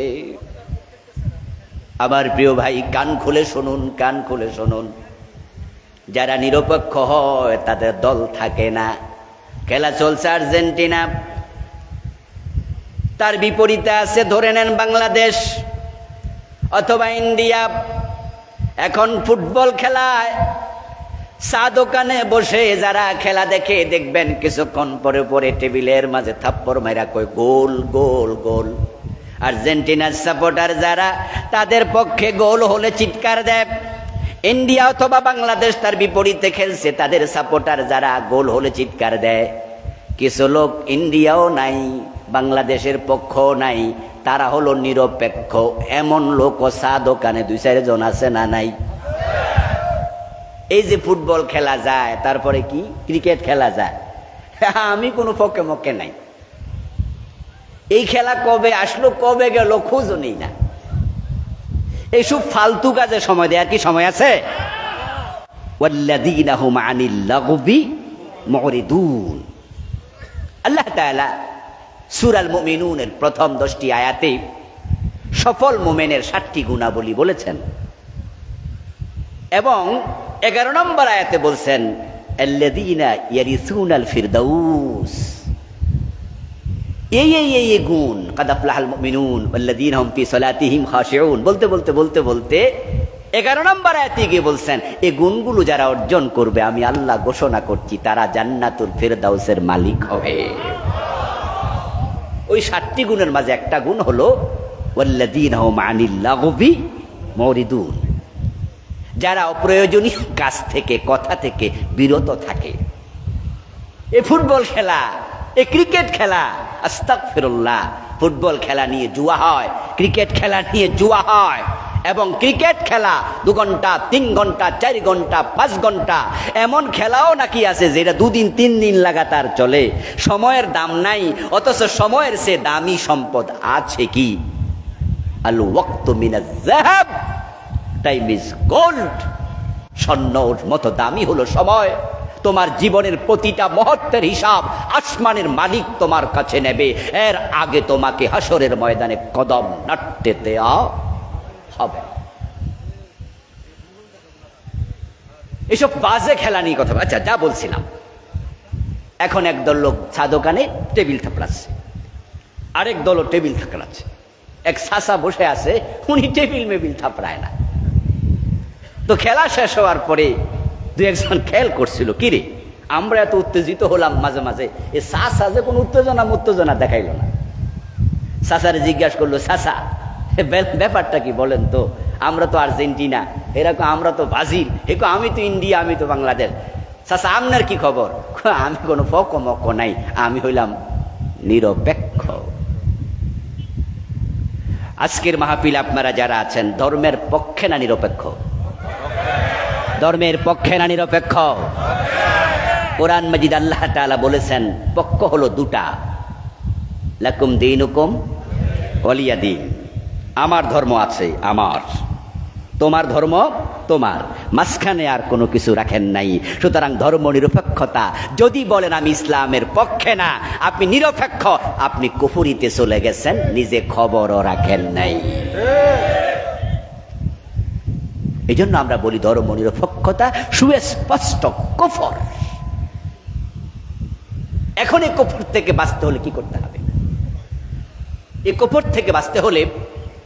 আমার প্রিয় ভাই, কান খুলে শুনুন, কান খুলে শুনুন। যারা নিরপেক্ষ হয় তাদের দল থাকে না। খেলা চলছে আর্জেন্টিনা, তার বিপরীতে আছে ধরে নেন বাংলাদেশ অথবা ইন্ডিয়া। এখন ফুটবল খেলায় চা দোকানে বসে যারা খেলা দেখে, দেখবেন কিছুক্ষণ পরে পরে টেবিলের মাঝে থাপ্পড় মাইরা কই গোল গোল গোল। আর্জেন্টিনার সাপোর্টার যারা, তাদের পক্ষে গোল হলে চিৎকার দেয়, ইন্ডিয়া অথবা বাংলাদেশ তার বিপরীতে খেলছে, তাদের সাপোর্টার যারা গোল হলে চিৎকার দেয়। কিছু লোক ইন্ডিয়াও নাই, বাংলাদেশের পক্ষও নাই, তারা হলো নিরপেক্ষ। এমন লোকও চা দোকানে 2-4 জন আছে না নাই? এই যে ফুটবল খেলা যায়, তারপরে কি ক্রিকেট খেলা যায়, আমি কোনো পক্ষে মক্ষে নাই। এই খেলা কবে আসলো কবে গেল খোঁজও নেই না। এইসব ফালতু কাজে সময় দেয়, আর কি সময় আছে? ওয়াল্লাযীনা হুম আনিল লাগবি মুরিদুন। আল্লাহ তাআলা সূরা আল মুমিনুনের প্রথম 10টি আয়াতে সফল মুমিনের 7টি গুণাবলী বলেছেন, এবং 11 নম্বর আয়াতে বলছেন আল্লাযীনা ইয়ারিসুনাল ফিরদাউস। এই গুণ, কাদ আফলাহাল মুমিনুন ওয়াল্লাযীনা হুম ফি সালাতিহিম খাশিউন, বলতে বলতে বলতে বলতে 11 নম্বর আয়াতে গিয়ে বলছেন এই গুণগুলো যারা অর্জন করবে, আমি আল্লাহ ঘোষণা করছি তারা জান্নাতুল ফিরদাউসের মালিক হবে। ওই 7টি গুণের মাঝে একটা গুণ হলো ওয়াল্লাযীনা হুম আনিল লাগবি মুরিদুন, যারা অপ্রয়োজনীয় কাজ থেকে কথা থেকে বিরত থাকে। এই ফুটবল খেলা, এই ক্রিকেট খেলা, আস্তাগফিরুল্লাহ, ফুটবল খেলা নিয়ে জুয়া হয়, ক্রিকেট খেলা নিয়ে জুয়া হয়, এবং ক্রিকেট খেলা 2 ঘন্টা 3 ঘন্টা 4 ঘন্টা 5 ঘন্টা, এমন খেলাও নাকি আছে যেটা 2 দিন 3 দিন লাগাতার চলে। সময়ের দাম নাই, অথচ সময়ের সে দামি সম্পদ আছে কি? আল ওয়াক্তু মিনাজ যাহাব, টাইম ইজ গোল্ড। স্বর্ণর মতো দামি হলো সময়। তোমার জীবনের প্রতিটা মুহূর্তের হিসাব আসমানের মালিক তোমার কাছে নেবে, এর আগে তোমাকে হাসরের ময়দানে কদম নাড়তে দেয়া হবে। এসব বাজে খেলা নিয়ে কথা। আচ্ছা, যা বলছিলাম, এখন একদল লোক চা দোকানে টেবিল থাপড়াচ্ছে, আরেক দলও টেবিল থাপড়াচ্ছে। এক চাচা বসে আছে, উনি টেবিল মেবিল থাপড়ায় না। তো খেলা শেষ হওয়ার পরে 2-1 খেয়াল করছিল, কিরে আমরা এত উত্তেজিত হলাম মাঝে মাঝে, এ চাচা যে কোনো উত্তেজনা দেখাইল না। চাচারে জিজ্ঞাসা করলো, চাচা ব্যাপারটা কি বলেন তো? আমরা তো আর্জেন্টিনা, এরকম আমরা তো ব্রাজিল, এরকম আমি তো ইন্ডিয়া, আমি তো বাংলাদেশ। চাচা আপনার কি খবর? আমি কোনো পক্ষ মক্ষ নাই, আমি হইলাম নিরপেক্ষ। আজকের মাহফিল আপনারা যারা আছেন, ধর্মের পক্ষে না নিরপেক্ষ? ধর্মের পক্ষে না নিরপেক্ষ? কোরআন মাজিদ আল্লাহ তাআলা বলেছেন পক্ষ হলো 2টা, লাকুম দীনুকুম ওয়ালিয়া দীন। আমার ধর্ম আছে আমার, তোমার ধর্ম তোমার, মাঝখানে আর কোনো কিছু রাখেন নাই। সুতরাং ধর্ম নিরপেক্ষতা, যদি বলেন আমি ইসলামের পক্ষে না, আপনি নিরপেক্ষ, আপনি কুফরিতে চলে গেছেন, নিজে খবরও রাখেন নাই। এই জন্য আমরা বলি ধর্ম নিরপেক্ষতা সুস্পষ্ট কুফর। এখন এই কুফর থেকে বাঁচতে হলে কি করতে হবে? এই কুফর থেকে বাঁচতে হলে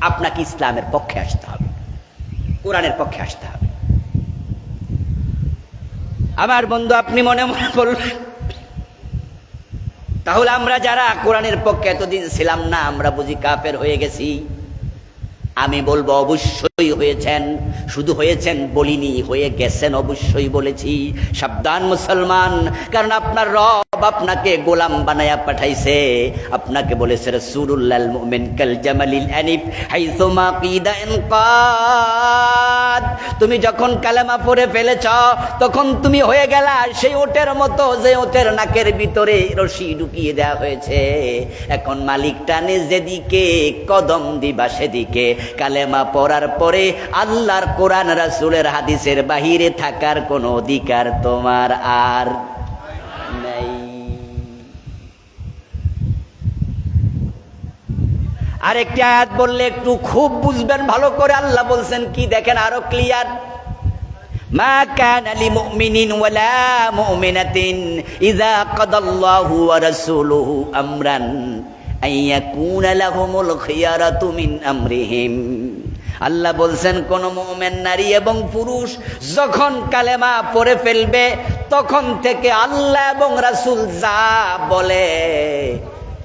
আপনাকে ইসলামের পক্ষে আসতে হবে, কোরআনের পক্ষে আসতে হবে। আমার বন্ধু, আপনি মনে মনে বলবেন তাহলে আমরা যারা কোরআনের পক্ষে এতদিন ছিলাম না, আমরা বুঝি কাফের হয়ে গেছি? আমি বলবো অবশ্যই হয়েছেন। শুধু হয়েছেন বলিনি, হয়ে গেছেন অবশ্যই বলেছি। সাবধান মুসলমান, কারণ আপনার রব আপনাকে গোলাম বানায়া পাঠাইছে। আপনাকে বলেছে রাসূলুল্লাহল মুমিন কাল জামালিল আনিফ হাইসুমা কিদা ইনকাদ। তুমি যখন কালেমা পড়ে ফেলেছ, তখন তুমি হয়ে গেলা সেই ওটের মতো, যে ওটের নাকের ভিতরে রশি ঢুকিয়ে দেওয়া হয়েছে। এখন মালিক টানে যেদিকে, কদম দিবা সেদিকে। কালেমা পড়ার পরে আল্লাহর কোরআন রাসূলের হাদিসের বাহিরে থাকার কোনো অধিকার তোমার আর নাই। আরেকটি আয়াত বললে একটু খুব বুঝবেন ভালো করে। আল্লাহ বলছেন কি দেখেন, আরো ক্লিয়ার, মা কানা লিমুমিনিন ওয়ালা মুমিনাতিন ইযা কাদাল্লাহু ওয়া রাসূলুহু আমরান আইয়াকুনা লাহুমুল খিয়ারাতু মিন আমরিহিম। আল্লাহ বলছেন কোন মুমিন নারী এবং পুরুষ যখন কালেমা পড়ে ফেলবে, তখন থেকে আল্লাহ এবং রাসূল যা বলে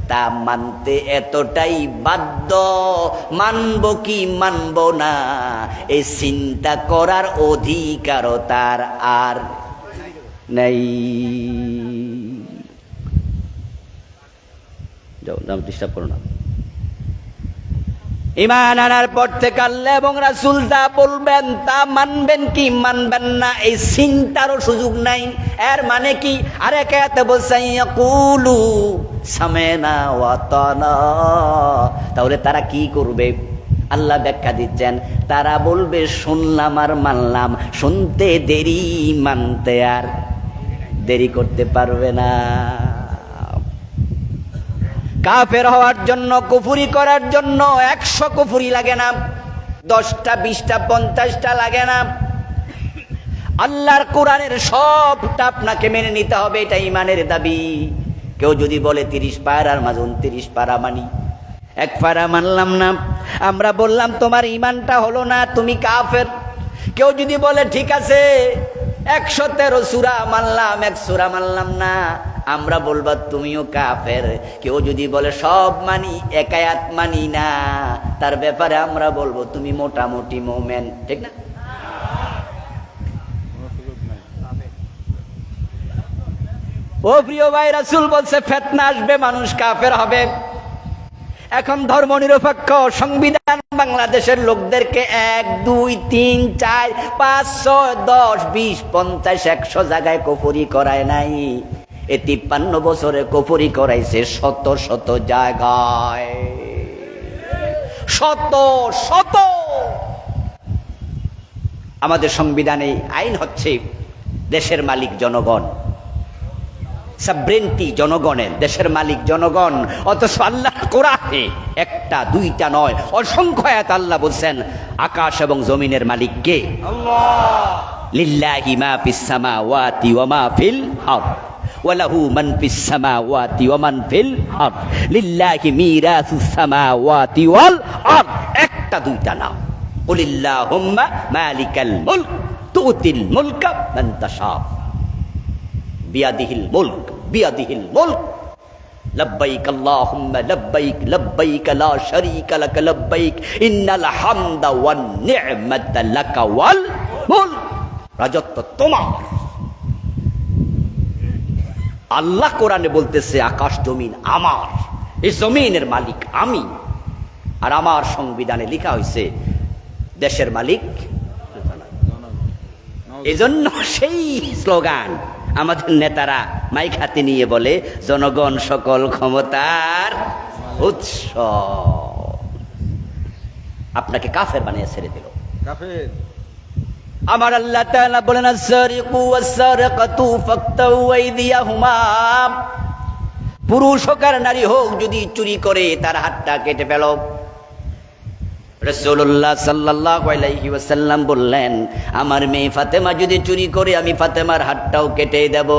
তা মানতে এতটাই বাধ্য, মানব কি মানব না এই চিন্তা করার অধিকারও তার আর নেই। যাও, ডিস্টার্ব করো না। ঈমান আনার পর থেকে আল্লাহ এবং রাসূল যা বলবেন তা মানবেন কি মানবেন না এই চিন্তারও সুযোগ নাই। এর মানে কি? আরেক আয়াতে বলছে ইয়াকুলু সামিনা ওয়া আতানা। তাহলে তারা কি করবে? আল্লাহ ব্যাখ্যা দিচ্ছেন, তারা বলবে শুনলাম আর মানলাম, শুনতে দেরি, মানতে আর দেরি করতে পারবে না। কাফের হওয়ার জন্য, কুফরি করার জন্য 100 কুফরি লাগে না, 10টা 20টা 50টা লাগে না। আল্লাহর কোরআনের সবটা আপনাকে মেনে নিতে হবে, এটা ঈমানের দাবি। কেউ যদি বলে 30 পারার মাঝে 29 পারা মানি, 1 পারা মানলাম না, আমরা বললাম তোমার ঈমানটা হলো না, তুমি কাফের। কেউ যদি বলে ঠিক আছে 113 সূরা মানলাম, 1 সূরা মানলাম না, আমরা বলবো তুমিও কাফের। কেউ যদি বলে সব মানি 1 আয়াত মানি না, তার ব্যাপারে আমরা বলবো তুমি মোটামুটি মুমিন, ঠিক না? ও প্রিয় ভাই, রাসূল বলছে ফিতনা আসবে, মানুষ কাফের হবে। এখন ধর্মনিরপেক্ষ সংবিধান বাংলাদেশের লোকদেরকে 1 2 3 4 5 6 10 20 50 100 জায়গায় কুফরি করায় নাই। এ 53 বছরে কুফরি করাইছে শত শত জায়গায়, শত শত। আমাদের সংবিধানে আইন হচ্ছে দেশের মালিক জনগণ, সাবরেন্টি জনগণের, দেশের মালিক জনগণ। অথচ আল্লাহর কোরআনে 1টা 2টা নয়, অসংখ্য আয়াত আল্লাহ বলছেন আকাশ এবং জমিনের মালিক কে? আল্লাহ। লিল্লাহি মা ফিস সামাওয়াতি ওয়া মা ফিল আরদ ওয়া লাহু মান ফিস সামাওয়াতি ওয়া মান ফিল আরদ লিল্লাহি মিরাসুস সামাওয়াতি ওয়াল আরদ। 1টা 2টা না। কুলিল্লাহুম্মা মালিকাল মুলক তুতিল মুলকা মান তাশা বিয়াদিহিল মুলক বিয়াদিহিল মুলক লব্বাইক আল্লাহুম্মা লব্বাইক লব্বাইক লা শারীকা লাক লব্বাইক ইন্নাল হামদা ওয়ান নি'মাতা লাকা ওয়াল মুলক। রাজত্ব তোমার। আল্লাহ কোরআনে বলতেছে আকাশ জমিন আমার, এই জমিনের মালিক আমি। আর আমার সংবিধানে লেখা হয়েছে দেশের মালিক। এজন্য সেই স্লোগান আমাদের নেতারা মাইক হাতে নিয়ে বলে জনগণ সকল ক্ষমতার উৎস। আপনাকে কাফের বানিয়ে ছেড়ে দিল। কাফের। আমার আল্লাহ তাআলা বলেন আস-সারিকু ওয়াস-সারিকাতু ফাকতাউ আইদিয়াহুমা। পুরুষ হোক আর নারী হোক যদি চুরি করে তার হাতটা কেটে ফেলো। রাসূলুল্লাহ সাল্লাল্লাহু আলাইহি ওয়াসাল্লাম বললেন আমার মেয়ে ফাতেমা যদি চুরি করে আমি ফাতেমার হাতটাও কেটে দেব।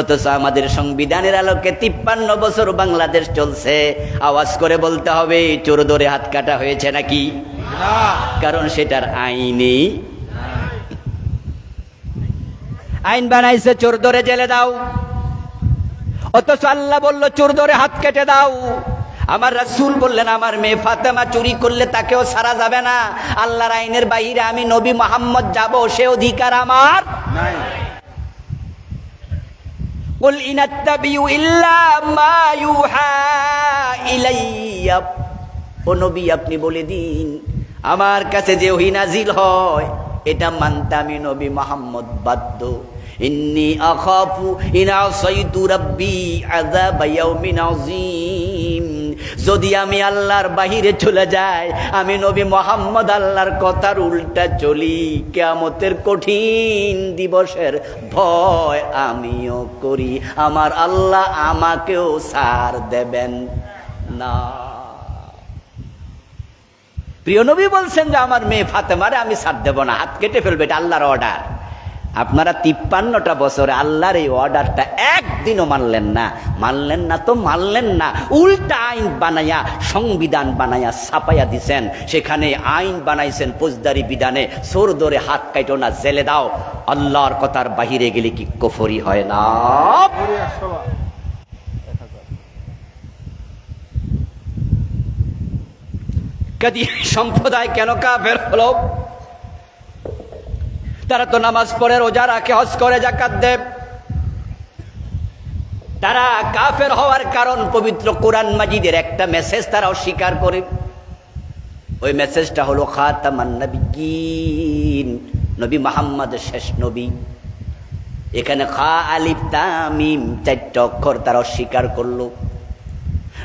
অথচ আমাদের সংবিধানের আলোকে 53 বছর বাংলাদেশ চলছে। আওয়াজ করে বলতে হবে চোর ধরে হাত কাটা হয়েছে নাকি? না, কারণ সেটার আইনই আইন বানাইছে চোর ধরে জেলে দাও। অথচ আল্লাহ বলল চোর ধরে হাত কেটে দাও। আমার রাসূল বললেন আমার মেয়ে ফাতেমা চুরি করলে তাকেও ছাড়া যাবে না। আল্লাহর আইনের বাইরে আমি নবী মুহাম্মদ যাব, সে অধিকার আমার নাই। কুল ইনাত্তাবিউ ইল্লা মা ইউহা ইলাইয়া। ও নবী আপনি বলে দিন আমার কাছে যে ওহী নাজিল হয় এটা মানতে আমি নবী মুহাম্মদ বাধ্য। ইন্নী আখাফু ইন আসাইতু রাব্বি আযাব ইয়াউমিন আযীম। যদি আমি আল্লাহর বাহিরে চলে যাই, আমি নবী মুহাম্মদ আল্লাহর কথার উল্টা চলি, কিয়ামতের কঠিন দিবসের ভয় আমিও করি। আমার আল্লাহ আমাকেও ছাড় দেবেন না। প্রিয় নবী বলছেন যে আমার মেয়ে ফাতেমারে আমি ছাড় দেব না, হাত কেটে ফেলবে, এটা আল্লাহর অর্ডার। আপনারা 53টা বছরে আল্লাহর এই অর্ডারটা একদিনও মানলেন না। মানলেন না তো মানলেন না, উল্টা আইন বানাইয়া সংবিধান বানাইয়া ছাপাইয়া দিছেন। সেখানে আইন বানাইছেন ফৌজদারি বিধানে চোর ধরে হাত কাটো না, জেলে দাও। আল্লাহর কথার বাহিরে গেলে কি কুফরি হয় না? কাদিয়ানী সম্প্রদায় কেন কাফের হলো? তারা তো নামাজ পড়ে, রোজা রাখে, হজ করে, যাকাত দেয়। তারা কাফের হওয়ার কারণ পবিত্র কোরআন মাজিদের একটা মেসেজ তারা অস্বীকার করে। ওই মেসেজটা হলো খাতামান নবিয়্যিন, নবী মুহাম্মদ শেষ নবী। এখানে খা আলিফ তাম মিম চারটা অক্ষর তারা অস্বীকার করলো।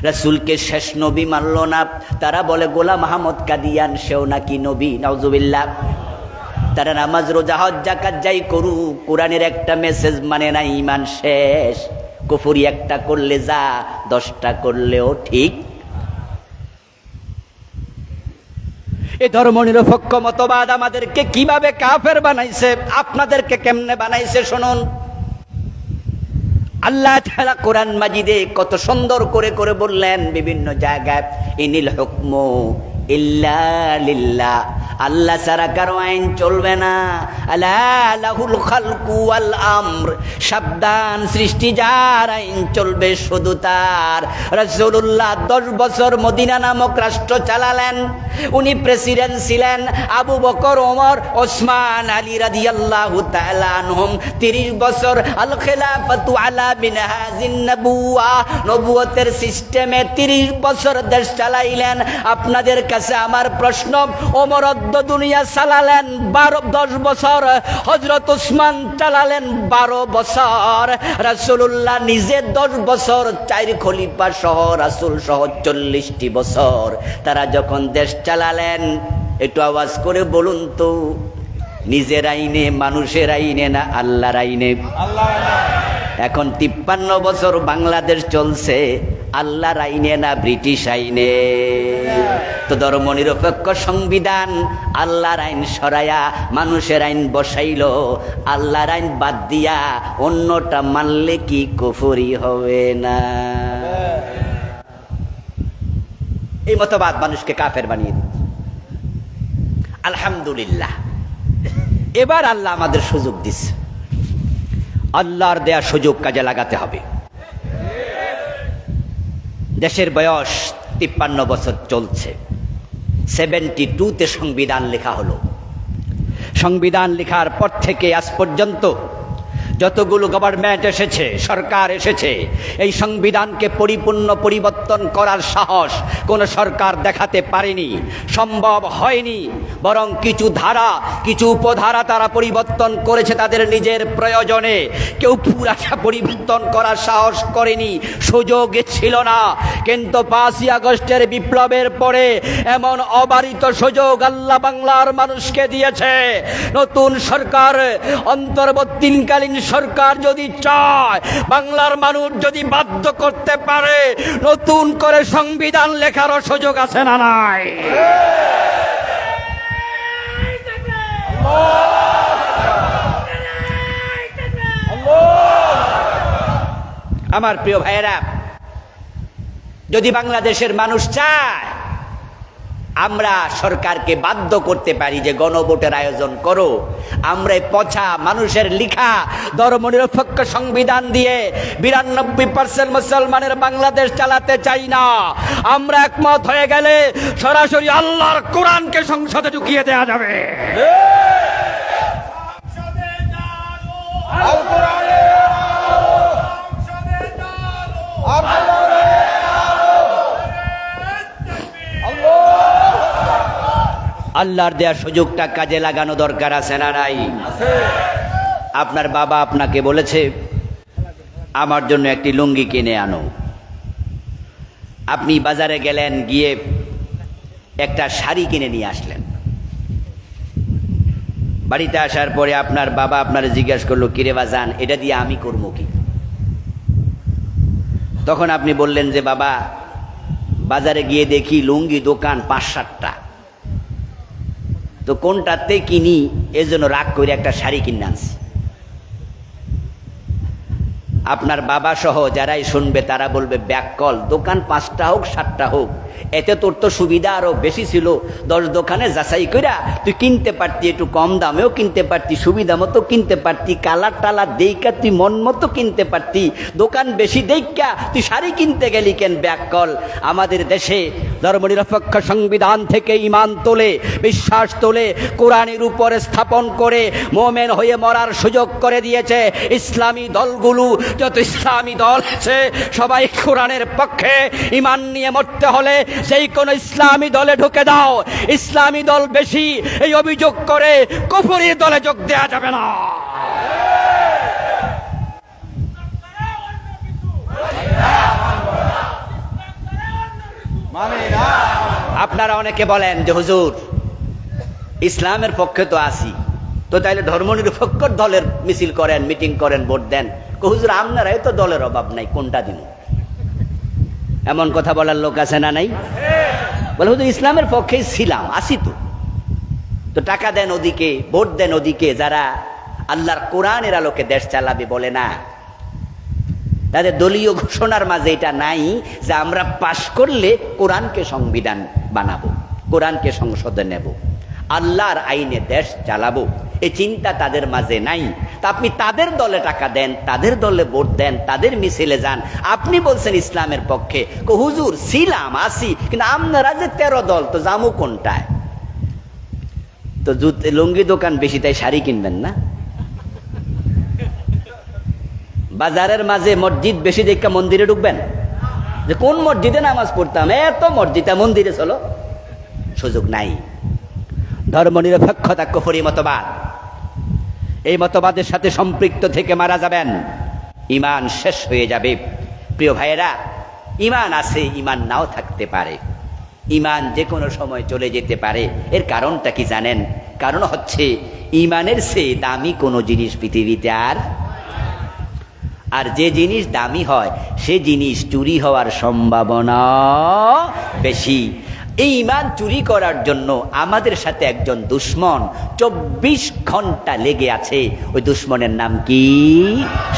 রাসূলকে শেষ নবী মানলো না। তারা বলে গোলাম আহমদ কাদিয়ান সেও নাকি নবী, নাউজুবিল্লাহ। তারা নামাজ রোজা হজ যাকাত যাই করুক, কোরআনের একটা মেসেজ মানে না, ঈমান শেষ। কুফরি একটা করলে যা, 10টা করলেও ঠিক। এই ধর্মনিরপেক্ষ মতবাদ আমাদেরকে কিভাবে কাফের বানাইছে, আপনাদেরকে কেমনে বানাইছে শুনুন। আল্লাহ তাআলা কোরআন মাজিদে কত সুন্দর করে করে বললেন বিভিন্ন জায়গায়, ইনিল হুকমু ইল্লা লিল্লাহ, আল্লাহ ছাড়া কারো আইন চলবে না। আলা লাহুল খালকু ওয়াল আমর, সাবধান, সৃষ্টি যার, আইন চলবে শুধু তার। রাসূলুল্লাহ 10 বছর মদিনা নামক রাষ্ট্র চালালেন। উনি প্রেসিডেন্ট ছিলেন। আবু বকর, ওমর, ওসমান, আলী রাদিয়াল্লাহু তাআলা আনহুম 30 বছর আল খিলাফাতু আলা মিনহাজিন নবুওয়া, নবুয়তের সিস্টেমে 30 বছর দেশ চালাইলেন। আপনাদের কাছে আমার প্রশ্ন, ওমর দুনিয়া চালালেন 10 বছর, হযরত ওসমান চালালেন 12 বছর, রাসূলুল্লাহ নিজে 10 বছর, 4 খলিফা সহ রাসূল সহ 40টি বছর তারা যখন দেশ চালালেন। একটু আওয়াজ করে বলুন তো, নিজের আইনে, মানুষের আইনে না আল্লাহর আইনে? এখন 53 বছর বাংলাদেশ চলছে আল্লাহর আইনে না ব্রিটিশ আইনে? তো ধর্মনিরপেক্ষ সংবিধান আল্লাহর আইন সরাইয়া মানুষের আইন বসাইল। আল্লাহর আইন বাদ দিয়া অন্যটা মানলে কি কুফরি হবে না? এই মতবাদ মানুষকে কাফের বানিয়ে দিচ্ছে। আলহামদুলিল্লাহ, এবার আল্লাহ আমাদের সুযোগ দিচ্ছে। আল্লাহর দেয়া সুযোগ কাজে লাগাতে হবে। দেশের বয়স 53 বছর চলছে। 72তে সংবিধান লেখা হলো। সংবিধান লেখার পর থেকে আজ পর্যন্ত যতগুলো গভর্নমেন্ট এসেছে, সরকার এসেছে, এই সংবিধানকে পরিপূর্ণ পরিবর্তন করার সাহস কোন সরকার দেখাতে পারেনি, সম্ভব হয়নি। বরং কিছু ধারা, কিছু উপধারা তারা পরিবর্তন করেছে তাদের নিজের প্রয়োজনে। কেউ পুরাটা পরিবর্তন করার সাহস করেনি, সুযোগ ছিল না। কিন্তু 5ই আগস্টের বিপ্লবের পরে এমন অবারিত সুযোগ আল্লাহ বাংলার মানুষকে দিয়েছে। নতুন সরকার, অন্তর্বর্তীকালীন সরকার যদি চায়, বাংলার মানুষ যদি বাধ্য করতে পারে, নতুন করে সংবিধান লেখারও সুযোগ আছে না নাই? আমার প্রিয় ভাইয়েরা, যদি বাংলাদেশের মানুষ চায়, আমরা সরকারকে বাধ্য করতে পারি যে গণভোটের আয়োজন করো। আমরা পচা মানুষের লিখা ধর্মনিরপেক্ষ সংবিধান দিয়ে 92% মুসলমানের বাংলাদেশ চালাতে চাই না। আমরা একমত হয়ে গেলে সরাসরি আল্লাহর কোরআনকে সংসদে ঢুকিয়ে দেওয়া যাবে। আল্লাহর দেয়া সুযোগটা কাজে লাগানো দরকার আছে না নাই? আপনার বাবা আপনাকে বলেছে আমার জন্য একটি লুঙ্গি কিনে আনো। আপনি বাজারে গেলেন, গিয়ে একটা শাড়ি কিনে নিয়ে আসলেন। বাড়িতে আসার পরে আপনার বাবা আপনার জিজ্ঞাসা করলো, কিরে বাজান, এটা দিয়ে আমি করবো কি? তখন আপনি বললেন যে বাবা, বাজারে গিয়ে দেখি লুঙ্গি দোকান 5-7টা, তো কোনটাতে কিনি, এজন্য রাগ করে একটা শাড়ি কিনে আনছি। আপনার বাবা সহ যারাই শুনবে তারা বলবে ব্যাককল, দোকান 5টা হোক 7টা হোক, এতে তোর তো সুবিধা আরো বেশি ছিল। 10 দোকানে যাচাই কইরা তুই কিনতে পারতি, একটু কম দামেও কিনতে পারতি, সুবিধা মতো কিনতে পারতি, কালার টালার দেইকা তুই মন মতো কিনতে পারতি। দোকান বেশি দেইকা তুই শাড়ি কিনতে গেলি কেন? ব্যাককল। আমাদের দেশে ধর্মনিরপেক্ষ সংবিধান থেকে ঈমান তোলে, বিশ্বাস তোলে, কোরআনের উপরে স্থাপন করে মোমেন হয়ে মরার সুযোগ করে দিয়েছে। ইসলামী দলগুলো, যত ইসলামী দল আছে সবাই কোরআনের পক্ষে। ঈমান নিয়ে মরতে হলে সেই কোন ইসলামী দলে ঢুকে দাও। ইসলামী দল বেশি এই অভিযোগ করে কুফরি দলে যোগ দেয়া যাবে না। আপনারা অনেকে বলেন যে হুজুর ইসলামের পক্ষে তো আসি, তো তাইলে ধর্মনিরপেক্ষ দলের মিছিল করেন, মিটিং করেন, ভোট দেন। হুজুর আপনারাই তো দলের অভাব নাই, কোনটা দিন? এমন কথা বলার লোক আছে না নাই? বলে হুজুর ইসলামের পক্ষেই ছিলাম, আসি তো টাকা দেন ওদিকে, ভোট দেন ওদিকে, যারা আল্লাহর কোরআনের আলোকে দেশ চালাবে বলে না। তাদের দলীয় ঘোষণার মাঝে এটা নাই যে আমরা পাশ করলে কোরআনকে সংবিধান বানাবো, কোরআনকে সংসদে নেব, আল্লাহর আইনে দেশ চালাবো, এই চিন্তা তাদের মাঝে নাই। তা আপনি তাদের দলে টাকা দেন, তাদের দলে ভোট দেন, তাদের মিছিলে যান, আপনি বলছেন ইসলামের পক্ষে। হুজুর ছিলাম, আসি, কিন্তু আপনারা যে 13 দল, তো জামু কোনটায়? তো লুঙ্গি দোকান বেশি, তাই শাড়ি কিনবেন না। বাজারের মাঝে মসজিদ বেশি দেখে মন্দিরে ঢুকবেন? যে কোন মসজিদে নামাজ পড়তাম, এত মসজিদে মন্দিরে চলো, সুযোগ নাই। ধর্মনিরপেক্ষতা কুফরি মতবাদ, এই মতবাদের সাথে সম্পৃক্ত থেকে মারা যাবেন, ঈমান শেষ হয়ে যাবে। প্রিয় ভাইয়েরা, ঈমান আছে, ঈমান নাও থাকতে পারে, ঈমান যে কোনো সময় চলে যেতে পারে। এর কারণটা কি জানেন? কারণ হচ্ছে ঈমানের চেয়ে দামি কোনো জিনিস পৃথিবীতে আর যে জিনিস দামি হয় সে জিনিস চুরি হওয়ার সম্ভাবনা বেশি। এই ঈমান চুরি করার জন্য আমাদের সাথে একজন দুশমন 24 ঘন্টা লেগে আছে। ওই দুশমনের নাম কি?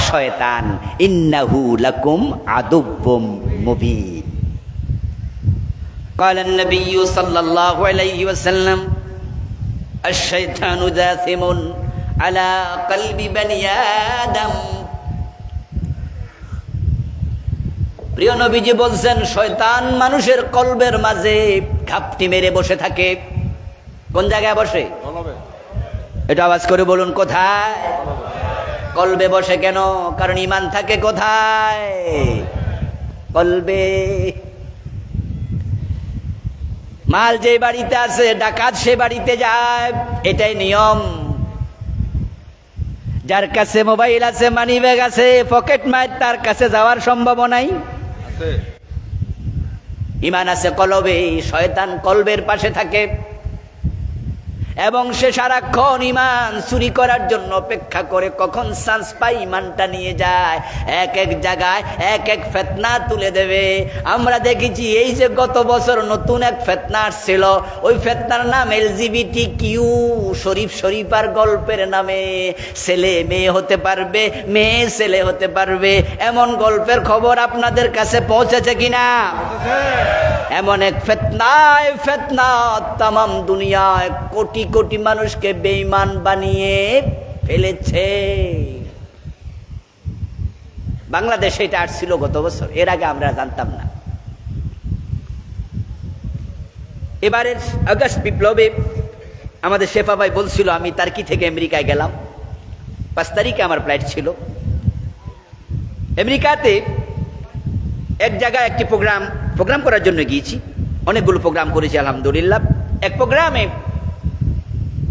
শয়তান। ইন্নাহু লাকুম আদুব্বুম মুবিন। قال النبي صلى الله عليه وسلم الشيطان جاثم على قلب بني آدم। প্রিয় নবীজি বলছেন, শয়তান মানুষের কলবের মাঝে ঘাপটি মেরে বসে থাকে। কোন জায়গায় বসে? এটা আওয়াজ করে বলুন, কোথায়? কলবে বসে। কেন? কারণ ঈমান থাকে কোথায়? কলবে। মাল যে বাড়িতে আছে, ডাকাত সে বাড়িতে যায়, এটাই নিয়ম। যার কাছে মোবাইল আছে, মানি ব্যাগ আছে, পকেট মার, তার কাছে যাওয়ার সম্ভাবনাই। ঈমান আছে কলবে, শয়তান কলবের পাশে থাকে এবং সে সারাক্ষণ ঈমান চুরি করার জন্য অপেক্ষা করে, কখন চান্স পাই ঈমানটা নিয়ে যায়। এক এক জায়গায় এক এক ফিতনা তুলে দেবে। আমরা দেখেছি এই যে গত বছর নতুন এক ফিতনা আসছিল, ওই ফিতনার নাম LGBTQ, শরীফার গল্পের নামে। ছেলে মেয়ে হতে পারবে, মেয়ে ছেলে হতে পারবে, এমন গল্পের খবর আপনাদের কাছে পৌঁছেছে কিনা? এমন এক ফিতনা তামাম দুনিয়ায় কোটি কোটি মানুষকে বেঈমান বানিয়ে ফেলেছে। বাংলাদেশে এটা আসছিল গত বছর, এর আগে আমরা জানতাম না। এবারের আগস্ট বিপ্লবে আমাদের শেফা ভাই বলছিল, আমি টার্কি থেকে আমেরিকায় গেলাম, 5 তারিখে আমার ফ্লাইট ছিল। আমেরিকাতে এক জায়গায় একটি প্রোগ্রাম করার জন্য গিয়েছি। অনেকগুলো প্রোগ্রাম করেছি আলহামদুলিল্লাহ। এক প্রোগ্রামে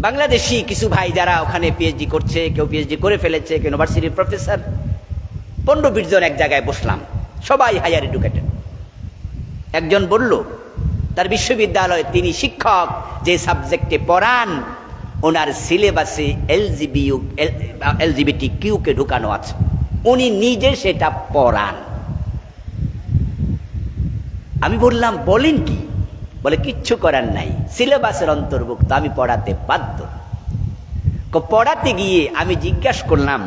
বাংলাদেশি কিছু ভাই যারা ওখানে পিএইচডি করছে, কেউ পিএইচডি করে ফেলেছে, কেউ ইউনিভার্সিটির প্রফেসর, 15-20 জন এক জায়গায় বসলাম, সবাই হায়ার এডুকেটেড। একজন বলল তার বিশ্ববিদ্যালয়ে তিনি শিক্ষক, যে সাবজেক্টে পড়ান ওনার সিলেবাসে LGBTQ কে ঢুকানো আছে, উনি নিজে সেটা পড়ান। আমি বললাম, বলেন কি? বলে কিচ্ছু করার নাই, সিলেবাসের অন্তর্ভুক্ত, আমি পড়াতে বাধ্য। পড়াতে গিয়ে আমি জিজ্ঞাসা করলাম,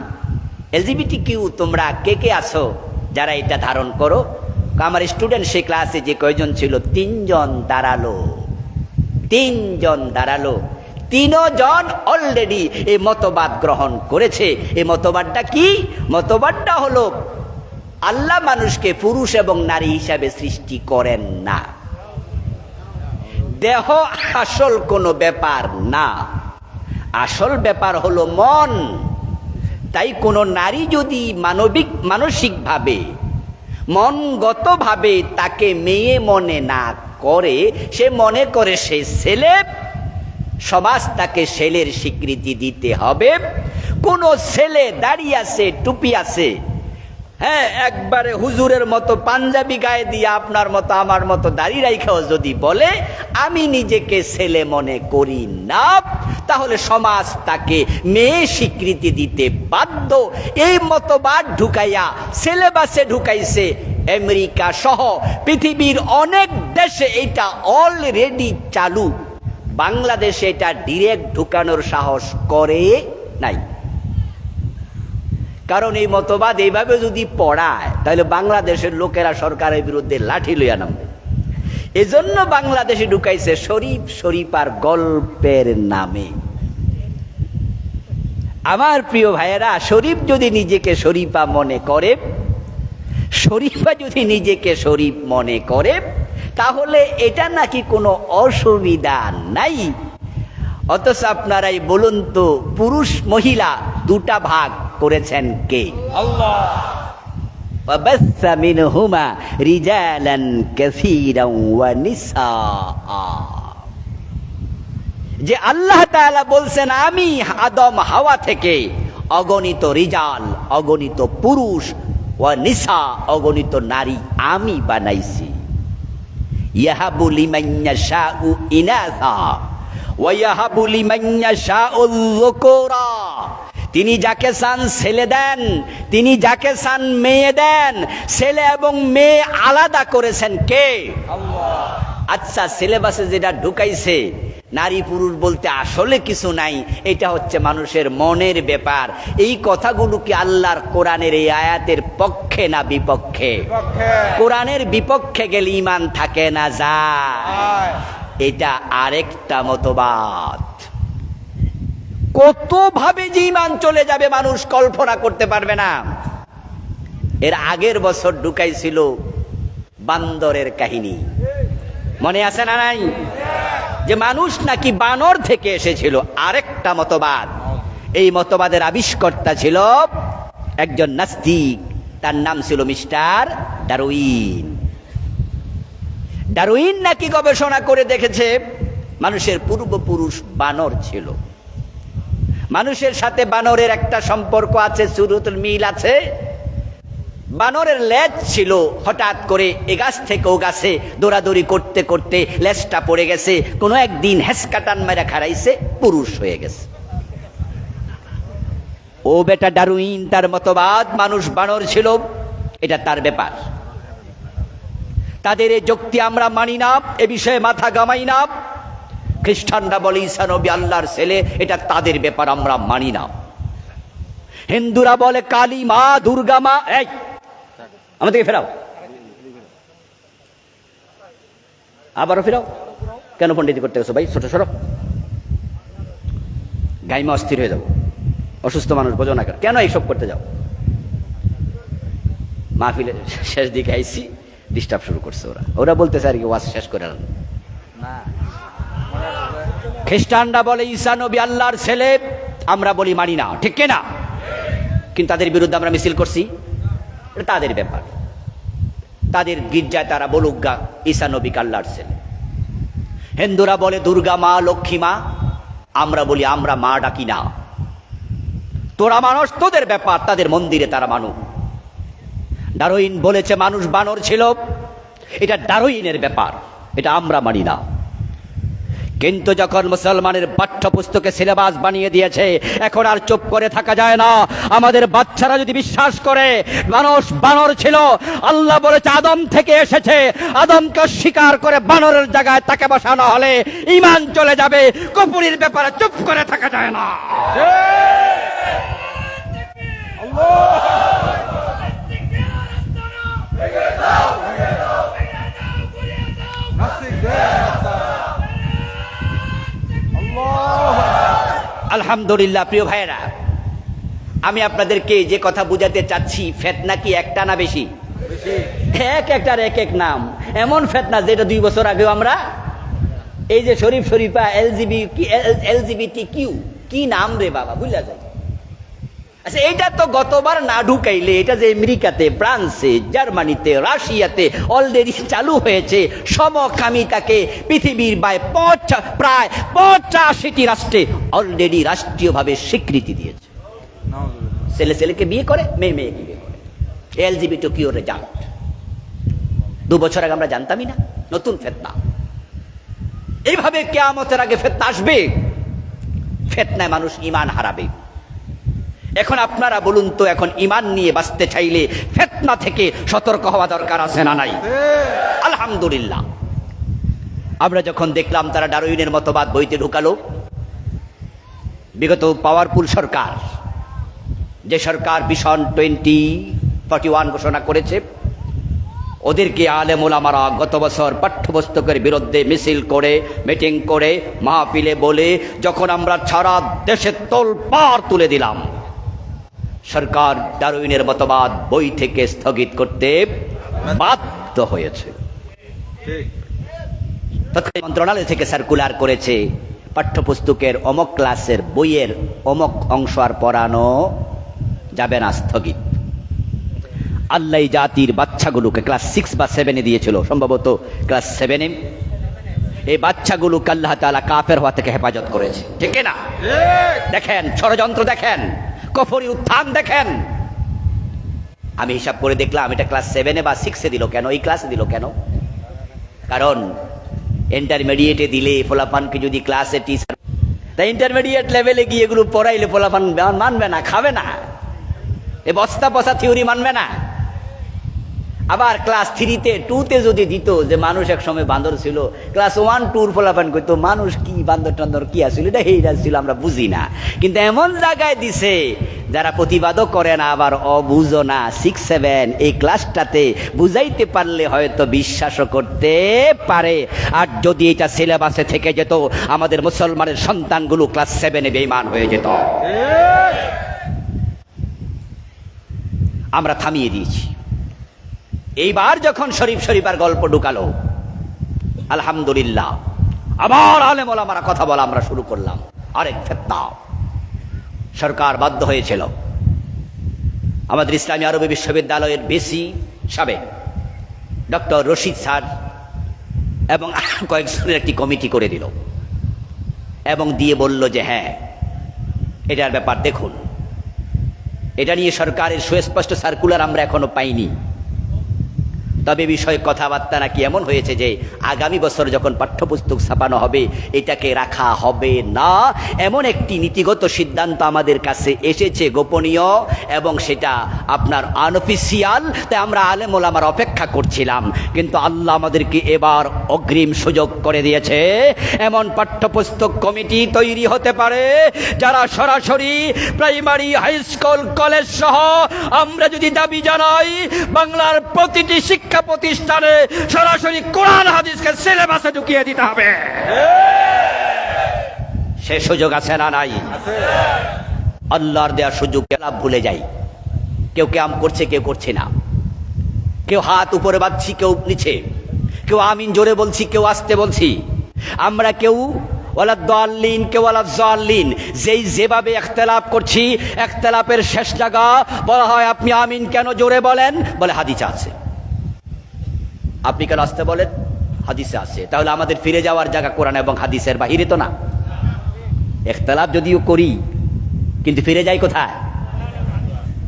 এলজিবিটি কিউ তোমরা কে কে আছো যারা এটা ধারণ করো? আমার স্টুডেন্ট সে ক্লাসে যে কয়জন ছিল, 3 জন দাঁড়ালো। 3 জন দাঁড়ালো, 3 জন অলরেডি এই মতবাদ গ্রহণ করেছে। এই মতবাদটা কি? মতবাদটা হলো আল্লাহ মানুষকে পুরুষ এবং নারী হিসাবে সৃষ্টি করেন না। দেহ আসল কোনো ব্যাপার না, আসল ব্যাপার হলো মন। তাই কোনো নারী যদি মানসিকভাবে মনগতভাবে তাকে মেয়ে মনে না করে, সে মনে করে সে ছেলে, সমাজ তাকে ছেলের স্বীকৃতি দিতে হবে। কোন ছেলে দাড়ি আছে, টুপি আছে, হ্যাঁ একবারে হুজুরের মতো পাঞ্জাবি গায়ে দিয়ে আপনার মতো আমার মতো দাড়ি রাইখাও যদি বলে আমি নিজেকে ছেলে মনে করি না, তাহলে সমাজ তাকে মেয়ে স্বীকৃতি দিতে বাধ্য। এই মতবাদ ঢুকাইয়া সিলেবাসে ঢুকাইছে আমেরিকা সহ পৃথিবীর অনেক দেশে। এটা অলরেডি চালু। বাংলাদেশে এটা ডিরেক্ট ঢুকানোর সাহস করে নাই, কারণ এই মতবাদ এইভাবে যদি পড়ায় তাহলে বাংলাদেশের লোকেরা সরকারের বিরুদ্ধে লাঠি লইয়া নামবে। এজন্য বাংলাদেশে ঢুকাইছে শরীফ শরীফার গল্পের নামে। আমার প্রিয় ভাইয়েরা, শরীফ যদি নিজেকে শরীফা মনে করে, শরীফা যদি নিজেকে শরীফ মনে করে, তাহলে এটা নাকি কোনো অসুবিধা নাই। অথচ আপনারাই বলুন তো, পুরুষ মহিলা দুটা ভাগ করেছেন কে? আল্লাহ। ওয়াবাসসা মিনহুমা রিজালান কাসীরান ওয়া নিসা। যে আল্লাহ তাআলা বলছেন আমি আদম হাওয়া থেকে অগণিত রিজাল, অগণিত পুরুষ, ওয়া নিসা অগণিত নারী আমি বানাইছি। ইয়াহাবু লিমান ইয়াশাউ ইনাসা ওয়া ইয়াহাবু লিমান ইয়াশাউ যুকুরা। তিনি যাকে চান ছেলে দেন, তিনি যাকে চান মেয়ে দেন। ছেলে এবং মেয়ে আলাদা করেছেন কে? আল্লাহ। আচ্ছা, সিলেবাসে যেটা ঢুকাইছে নারী পুরুষ বলতে আসলে কিছু নাই, এটা হচ্ছে মানুষের মনের ব্যাপার। এই কথাগুলো কি আল্লাহর কোরআনের এই আয়াতের পক্ষে না বিপক্ষে? কোরআনের বিপক্ষে গেলে ঈমান থাকে না যায়। এটা আরেকটা মতবাদ। কত ভাবে যে ঈমান চলে যাবে মানুষ কল্পনা করতে পারবে না। এর আগের বছর ঢুকাইছিল বান্দরের কাহিনী, মনে আছে না নাই? যে মানুষ নাকি বানর থেকে এসেছিল। আরেকটা মতবাদ। এই মতবাদের আবিষ্কর্তা ছিল একজন নাস্তিক, তার নাম ছিল মিস্টার ডারউইন। ডারউইন নাকি গবেষণা করে দেখেছে মানুষের পূর্বপুরুষ বানর ছিল। মানুষের সাথে বানরের একটা সম্পর্ক আছে, সুরতুল মিল আছে। বানরের লেজ ছিল, হঠাৎ করে এ গাছ থেকে ও গাছে দৌড়াদৌড়ি করতে করতে লেজটা পড়ে গেছে। কোনো একদিন হেসকা টান মেরা খাড়াইছে, পুরুষ হয়ে গেছে। ও বেটা ডারউইন, তার মতবাদ মানুষ বানর ছিল, এটা তার ব্যাপার। তাদের এই যুক্তি আমরা মানি না, এ বিষয়ে মাথা গামাই না। খ্রিস্টানরা বলে ঈসা নবী আল্লাহর ছেলে, এটা তাদের ব্যাপার, আমরা মানি না। হিন্দুরা বলে কালী মা, দুর্গা মা। এই আমাদেরকে ফেরাও, আবারও ফেরাও। কেন পণ্ডিতি করতে গেছো ভাই? ছোট সড়ক গাইমা অস্থির হয়ে যাবো। অসুস্থ মানুষ বোঝো না কেন এইসব করতে যাও? মাহফিলের শেষ দিকে আইসি, ডিস্টার্ব শুরু করছে ওরা বলতেছে আর কি ওয়াজ শেষ করে না। খ্রিস্টানরা বলে ঈসা নবী আল্লাহর ছেলে, আমরা বলি মানি না, ঠিক কিনা? কিন্তু তাদের বিরুদ্ধে আমরা মিছিল করছি, এটা তাদের ব্যাপার। তাদের গির্জায় তারা বলুক গা ঈসা নবী আল্লাহর ছেলে। হিন্দুরা বলে দুর্গা মা, লক্ষ্মী মা, আমরা বলি আমরা মা ডাকি না। তোরা মানুষ, তোদের ব্যাপার, তাদের মন্দিরে তারা মানুষ। ডারউইন বলেছে মানুষ বানর ছিল, এটা ডারউইনের ব্যাপার, এটা আমরা মানি না। কিন্তু যখন মুসলমানের পাঠ্যপুস্তকে সিলেবাস বানিয়ে দিয়েছে, এখন আর চুপ করে থাকা যায় না। আমাদের বাচ্চারা যদি বিশ্বাস করে মানুষ বানর ছিল, আল্লাহ বলেছে আদম থেকে এসেছে, আদমকে অস্বীকার করে বানরের জায়গায় তাকে বসানো হলে ঈমান চলে যাবে। কুফরির ব্যাপারে চুপ করে থাকা যায় না। আলহামদুলিল্লাহ। প্রিয় ভাইয়েরা, আমি আপনাদেরকে যে কথা বুঝাতে চাচ্ছি, ফেতনা কি একটা না বেশি? এক একটার এক এক নাম। এমন ফেতনা যেটা 2 বছর আগেও আমরা, এই যে শরীফ শরীফা এলজিবিটি কিউ, কি নাম রে বাবা, বুঝলা যায়। আচ্ছা, এটা তো গতবার না ঢুকাইলে, এটা যে আমেরিকাতে, ফ্রান্সে, জার্মানিতে, রাশিয়াতে অলরেডি চালু হয়েছে, সমকামিতাকে পৃথিবীর প্রায় 85টি রাষ্ট্রে অলরেডি রাষ্ট্রীয়ভাবে স্বীকৃতি দিয়েছে। ছেলে ছেলেকে বিয়ে করে, মেয়ে মেয়েকে বিয়ে করে। এলজিবিটি কিউ রেজাল্ট 2 বছর আগে আমরা জানতামই না। নতুন ফেতনা। এইভাবে কিয়ামতের আগে ফেতনা আসবে, ফেতনায় মানুষ ঈমান হারাবে। এখন আপনারা বলুন তো, এখন ঈমান নিয়ে বাঁচতে চাইলে ফিতনা থেকে সতর্ক হওয়া দরকার আছে না নাই? আলহামদুলিল্লাহ। আমরা যখন দেখলাম তারা ডারউইনের মতবাদ বইতে ঢুকালো, বিগত পাওয়ারফুল সরকার, যে সরকার ভিশন 2041 ঘোষণা করেছে, ওদেরকে আলেম ওলামারা গত বছর পাঠ্যপুস্তকের বিরুদ্ধে মিছিল করে, মিটিং করে, মাহফিলে বলে যখন আমরা সারা দেশে তোলপাড় তুলে দিলাম, সরকার ডারউইনের মতবাদ বই থেকে স্থগিত করতে বাধ্য হয়েছে। মন্ত্রণালয় থেকে সার্কুলার করেছে, পাঠ্যপুস্তকের অমক ক্লাসের বইয়ের অমক অংশ আর পড়ানো যাবে না, স্থগিত। আল্লাহ জাতির বাচ্চাগুলোকে ক্লাস 6 বা 7 দিয়েছিল, সম্ভবত ক্লাস 7। এই বাচ্চাগুলোকে আল্লাহ তাআলা কাফের হওয়া থেকে হেফাজত করেছে, ঠিক না? দেখেন ষড়যন্ত্র, দেখেন কুফরি উত্থান, দেখেন। আমি হিসাব করে দেখলাম, এটা ক্লাস 7 বা 6 দিল কেন, এই ক্লাসে দিল কেন? কারণ ইন্টারমিডিয়েটে দিলে পোলাপানকে যদি ক্লাসে টিচার, তাই ইন্টারমিডিয়েট লেভেলে গিয়ে এগুলো পড়াইলে পোলাপান মানবে না, খাবে না, এ বস্তা পচা থিওরি মানবে না। আবার ক্লাস 3-তে 2-তে যদি দিত, যে মানুষ এক সময় বান্দর ছিল, ক্লাস 1-2 পোলাপান করতো, মানুষ কি বান্দর টান্দর কি আসছিল, এটা হেইরা ছিল, আমরা বুঝি না। কিন্তু এমন জায়গায় দিছে যারা প্রতিবাদও করে না, আবার অবুঝো না। 6-7 এই ক্লাসটাতে বুঝাইতে পারলে হয়তো বিশ্বাসও করতে পারে। আর যদি এটা সিলেবাসে থেকে যেত, আমাদের মুসলমানের সন্তানগুলো ক্লাস 7-এ বেঈমান হয়ে যেত। আমরা থামিয়ে দিয়েছি। এইবার যখন শরীফ শরীফার গল্প ঢুকালো, আলহামদুলিল্লাহ, আবার আলেম ওলামারা কথা বলা আমরা শুরু করলাম। আরেক ফিতনা। সরকার বাধ্য হয়েছিল, আমাদের ইসলামী আরবি বিশ্ববিদ্যালয়ের ভিসি সাবেক ডক্টর রশিদ স্যার এবং কয়েকজনের একটি কমিটি করে দিল, এবং দিয়ে বলল যে হ্যাঁ, এটার ব্যাপার দেখুন। এটা নিয়ে সরকারের সুস্পষ্ট সার্কুলার আমরা এখনো পাইনি, তবে বিষয়ে কথাবার্তা নাকি এমন হয়েছে যে আগামী বছর যখন পাঠ্যপুস্তক ছাপানো হবে, এটাকে রাখা হবে না, এমন একটি নীতিগত সিদ্ধান্ত আমাদের কাছে এসেছে, গোপনীয়, এবং সেটা আপনার আনঅফিসিয়াল। তাই আমরা আলেম ওলামার অপেক্ষা করছিলাম, কিন্তু আল্লাহ আমাদেরকে এবার অগ্রিম সুযোগ করে দিয়েছে। এমন পাঠ্যপুস্তক কমিটি তৈরি হতে পারে যারা সরাসরি প্রাইমারি, হাই স্কুল, কলেজ সহ আমরা যদি দাবি জানাই, বাংলার প্রতিটি শিক্ষা প্রতিষ্ঠানে সরাসরি কোরআন হাদিসকে সিলেবাসে ঢুকিয়ে দিতে হবে। সে সুযোগ আছে না নাই? আল্লাহর দেওয়া সুযোগ লাভ ভুলে যাই। কেউ কাম করছে, কেউ করছে না, কেউ হাত উপরে বাঁধছি, কেউ নিচে, কেউ আমিন জোরে বলছি, কেউ আস্তে বলছি। আমরা কেউ ওয়ালা দাল্লিন, কেউ ওয়ালা জাল্লিন, যেভাবে ইখতিলাফ করছি, ইখতিলাফের শেষ জায়গা বলা হয় আপনি আমিন কেন জোরে বলেন, বলে হাদিসে আছে। আপনি কেন আসতে বলেন, হাদিসে আছে। তাহলে আমাদের ফিরে যাওয়ার জায়গা কোরআন এবং হাদিসের বাহিরে তো না। ইখতিলাফ যদিও করি, কিন্তু ফিরে যাই কোথায়?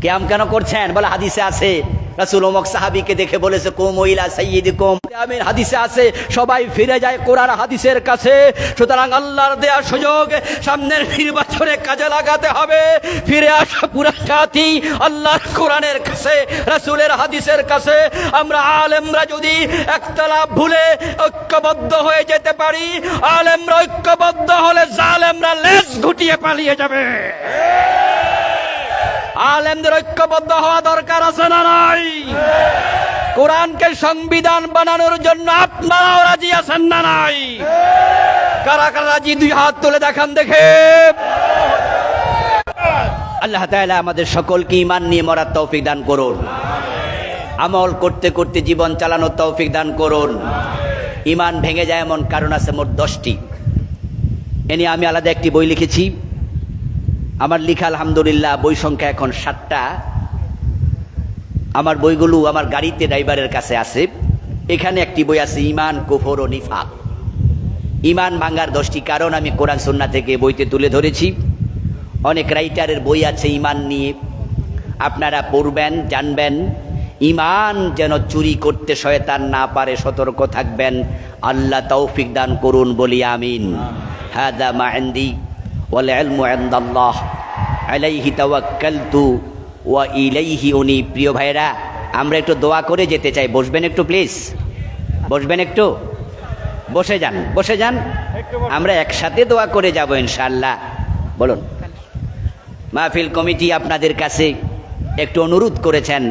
কিয়াম কেন করছেন, বলে হাদিসে আছে। রাসূল অমুক সাহাবীকে দেখে বলেছে কুমু ইলা সাইয়্যিদিকুম, কিয়ামের হাদিসে আছে। সবাই ফিরে যায় কোরআন হাদিসের কাছে। সুতরাং আল্লাহর দেয়া সুযোগ সামনের নির্বাচনে কাজে লাগাতে হবে। ফিরে আসা পুরা জাতি আল্লাহর কোরআনের কাছে, রাসূলের হাদিসের কাছে। আমরা আলেমরা যদি ইখতিলাফ ভুলে ঐক্যবদ্ধ হয়ে যেতে পারি, আলেমরা ঐক্যবদ্ধ হলে জালেমরা লেজ গুটিয়ে পালিয়ে যাবে। আলেমদের ঐক্যবদ্ধ হওয়া দরকার আছে না নাই? কোরআনকে সংবিধান বানানোর জন্য আপনারাও রাজি আছেন না নাই? কারা কারা রাজি দুই হাত তুলে দেখান দেখে। আল্লাহ তাআলা আমাদের সকলকে ঈমান নিয়ে মরার তৌফিক দান করুন, আমল করতে করতে জীবন চালানোর তৌফিক দান করুন। ঈমান ভেঙে যায় এমন কারণ আছে মোট 10টি। এ নিয়ে আমি আলাদা একটি বই লিখেছি। আমার লেখা আলহামদুলিল্লাহ বই সংখ্যা এখন 7টা। আমার বইগুলো আমার গাড়িতে ড্রাইভারের কাছে আছে। এখানে একটি বই আছে ঈমান, কুফর ও নিফাক। ঈমান ভাঙার 10টি কারণ আমি কোরআন সুন্নাহ থেকে বইতে তুলে ধরেছি। অনেক রাইটারের বই আছে ঈমান নিয়ে, আপনারা পড়বেন, জানবেন। ঈমান যেন চুরি করতে শয়তান না পারে সতর্ক থাকবেন। আল্লাহ তৌফিক দান করুন, বলি আমিন। হাদা মা ইনদি ওয়াল ইলমু ইনদাল্লাহ আলাইহি তাওয়াক্কালতু ওয়া ইলাইহি উনি। প্রিয় ভাইরা, আমরা একটু দোয়া করে যেতে চাই। বসবেন একটু প্লিজ, বসবেন একটু, বসে যান, বসে যান। আমরা একসাথে দোয়া করে যাব ইনশাআল্লাহ। বলুন। মাহফিল কমিটি আপনাদের কাছে একটু অনুরোধ করেছেন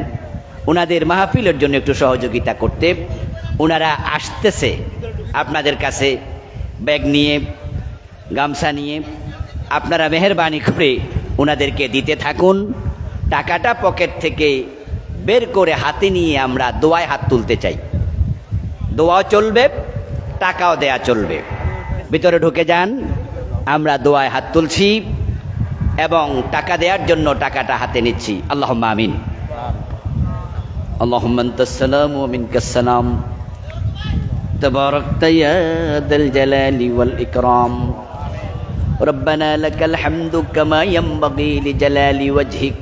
ওনাদের মাহফিলের জন্য একটু সহযোগিতা করতে। ওনারা আসতেছে আপনাদের কাছে ব্যাগ নিয়ে, গামছা নিয়ে। আপনারা মেহেরবানি করে ওনাদেরকে দিতে থাকুন। টাকাটা পকেট থেকে বের করে হাতে নিয়ে আমরা দোয়ায় হাত তুলতে চাই। দোয়াও চলবে, টাকাও দেয়া চলবে। ভিতরে ঢুকে যান, আমরা দোয়ায় হাত তুলছি এবং টাকা দেওয়ার জন্য টাকাটা হাতে নিচ্ছি। আল্লাহুম্মা আমিন। আল্লাহুম্মা আনতাস সালাম ওয়া মিনকাস সালাম তাবারাকতা ইয়া যাল জালালি ওয়াল ইকরাম। রব্বানা লাকাল হামদু কামা ইয়ানবাগি লিজালালি ওয়াজহিক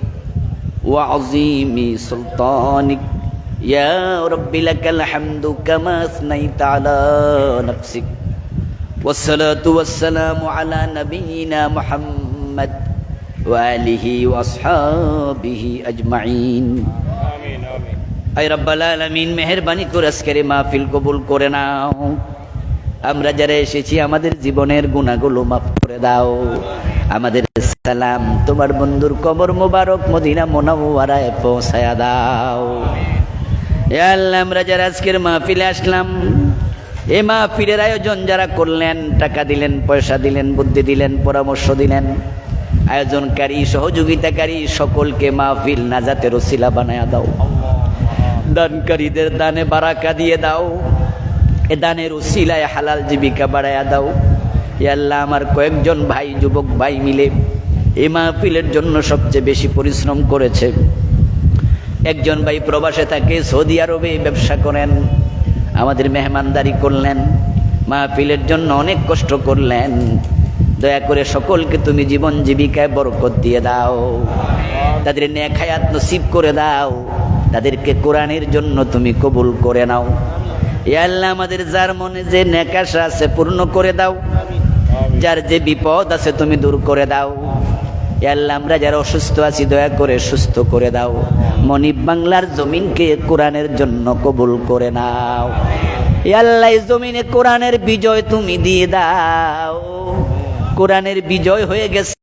ওয়া আযীমি সুলতানিক। ইয়া রাব্বি লাকাল হামদু কামা আসনাইতা আলা নাফসিক। والصلاة والسلام على نبينا محمد وآله وأصحابه أجمعين آمين آمين أي رب العالمين মেহেরবানি করে আজকের মাহফিল কবুল করে নাও। আমরা যারা এসেছি আমাদের জীবনের গুনাহগুলো মাফ করে দাও। আমাদের সালাম তোমার বন্ধুর কবর মোবারক মদিনা মুনাওয়ারায় পৌঁছায়া দাও। ইয়া আল্লাহ, আমরা যারা আজকের মাহফিলে আসলাম, এই মাহফিলের আয়োজন যারা করলেন, টাকা দিলেন, পয়সা দিলেন, বুদ্ধি দিলেন, পরামর্শ দিলেন, আয়োজনকারী, সহযোগিতাকারী সকলকে মাহফিল নাজাতের ওসিলা বানায়া দাও। দানকারীদের দানে বারাকা দিয়ে দাও। এ দানের ওসিলায় হালাল জীবিকা বাড়ায়া দাও। ইয়া আল্লাহ, আমার কয়েকজন ভাই, যুবক ভাই মিলে এই মাহফিলের জন্য সবচেয়ে বেশি পরিশ্রম করেছে। একজন ভাই প্রবাসে থাকে, সৌদি আরবে ব্যবসা করেন, আমাদের মেহমানদারি করলেন, মাহফিলের জন্য অনেক কষ্ট করলেন। দয়া করে সকলকে তুমি জীবন জীবিকায় বরকত দিয়ে দাও, তাদের নেক হায়াত নসিব করে দাও, তাদেরকে কোরআনের জন্য তুমি কবুল করে নাও। ইয়া আল্লাহ, আমাদের যার মনে যে নেক আশা আছে পূর্ণ করে দাও, যার যে বিপদ আছে তুমি দূর করে দাও। ইয়া আল্লাহ, আমরা যারা অসুস্থ আছি দয়া করে সুস্থ করে দাও। মনিব বাংলার জমিনকে কোরআনের জন্য কবুল করে নাও। ইয়া আল্লাহ, এই জমিনে কোরআনের বিজয় তুমি দিয়ে দাও। কোরআনের বিজয় হয়ে গেছে।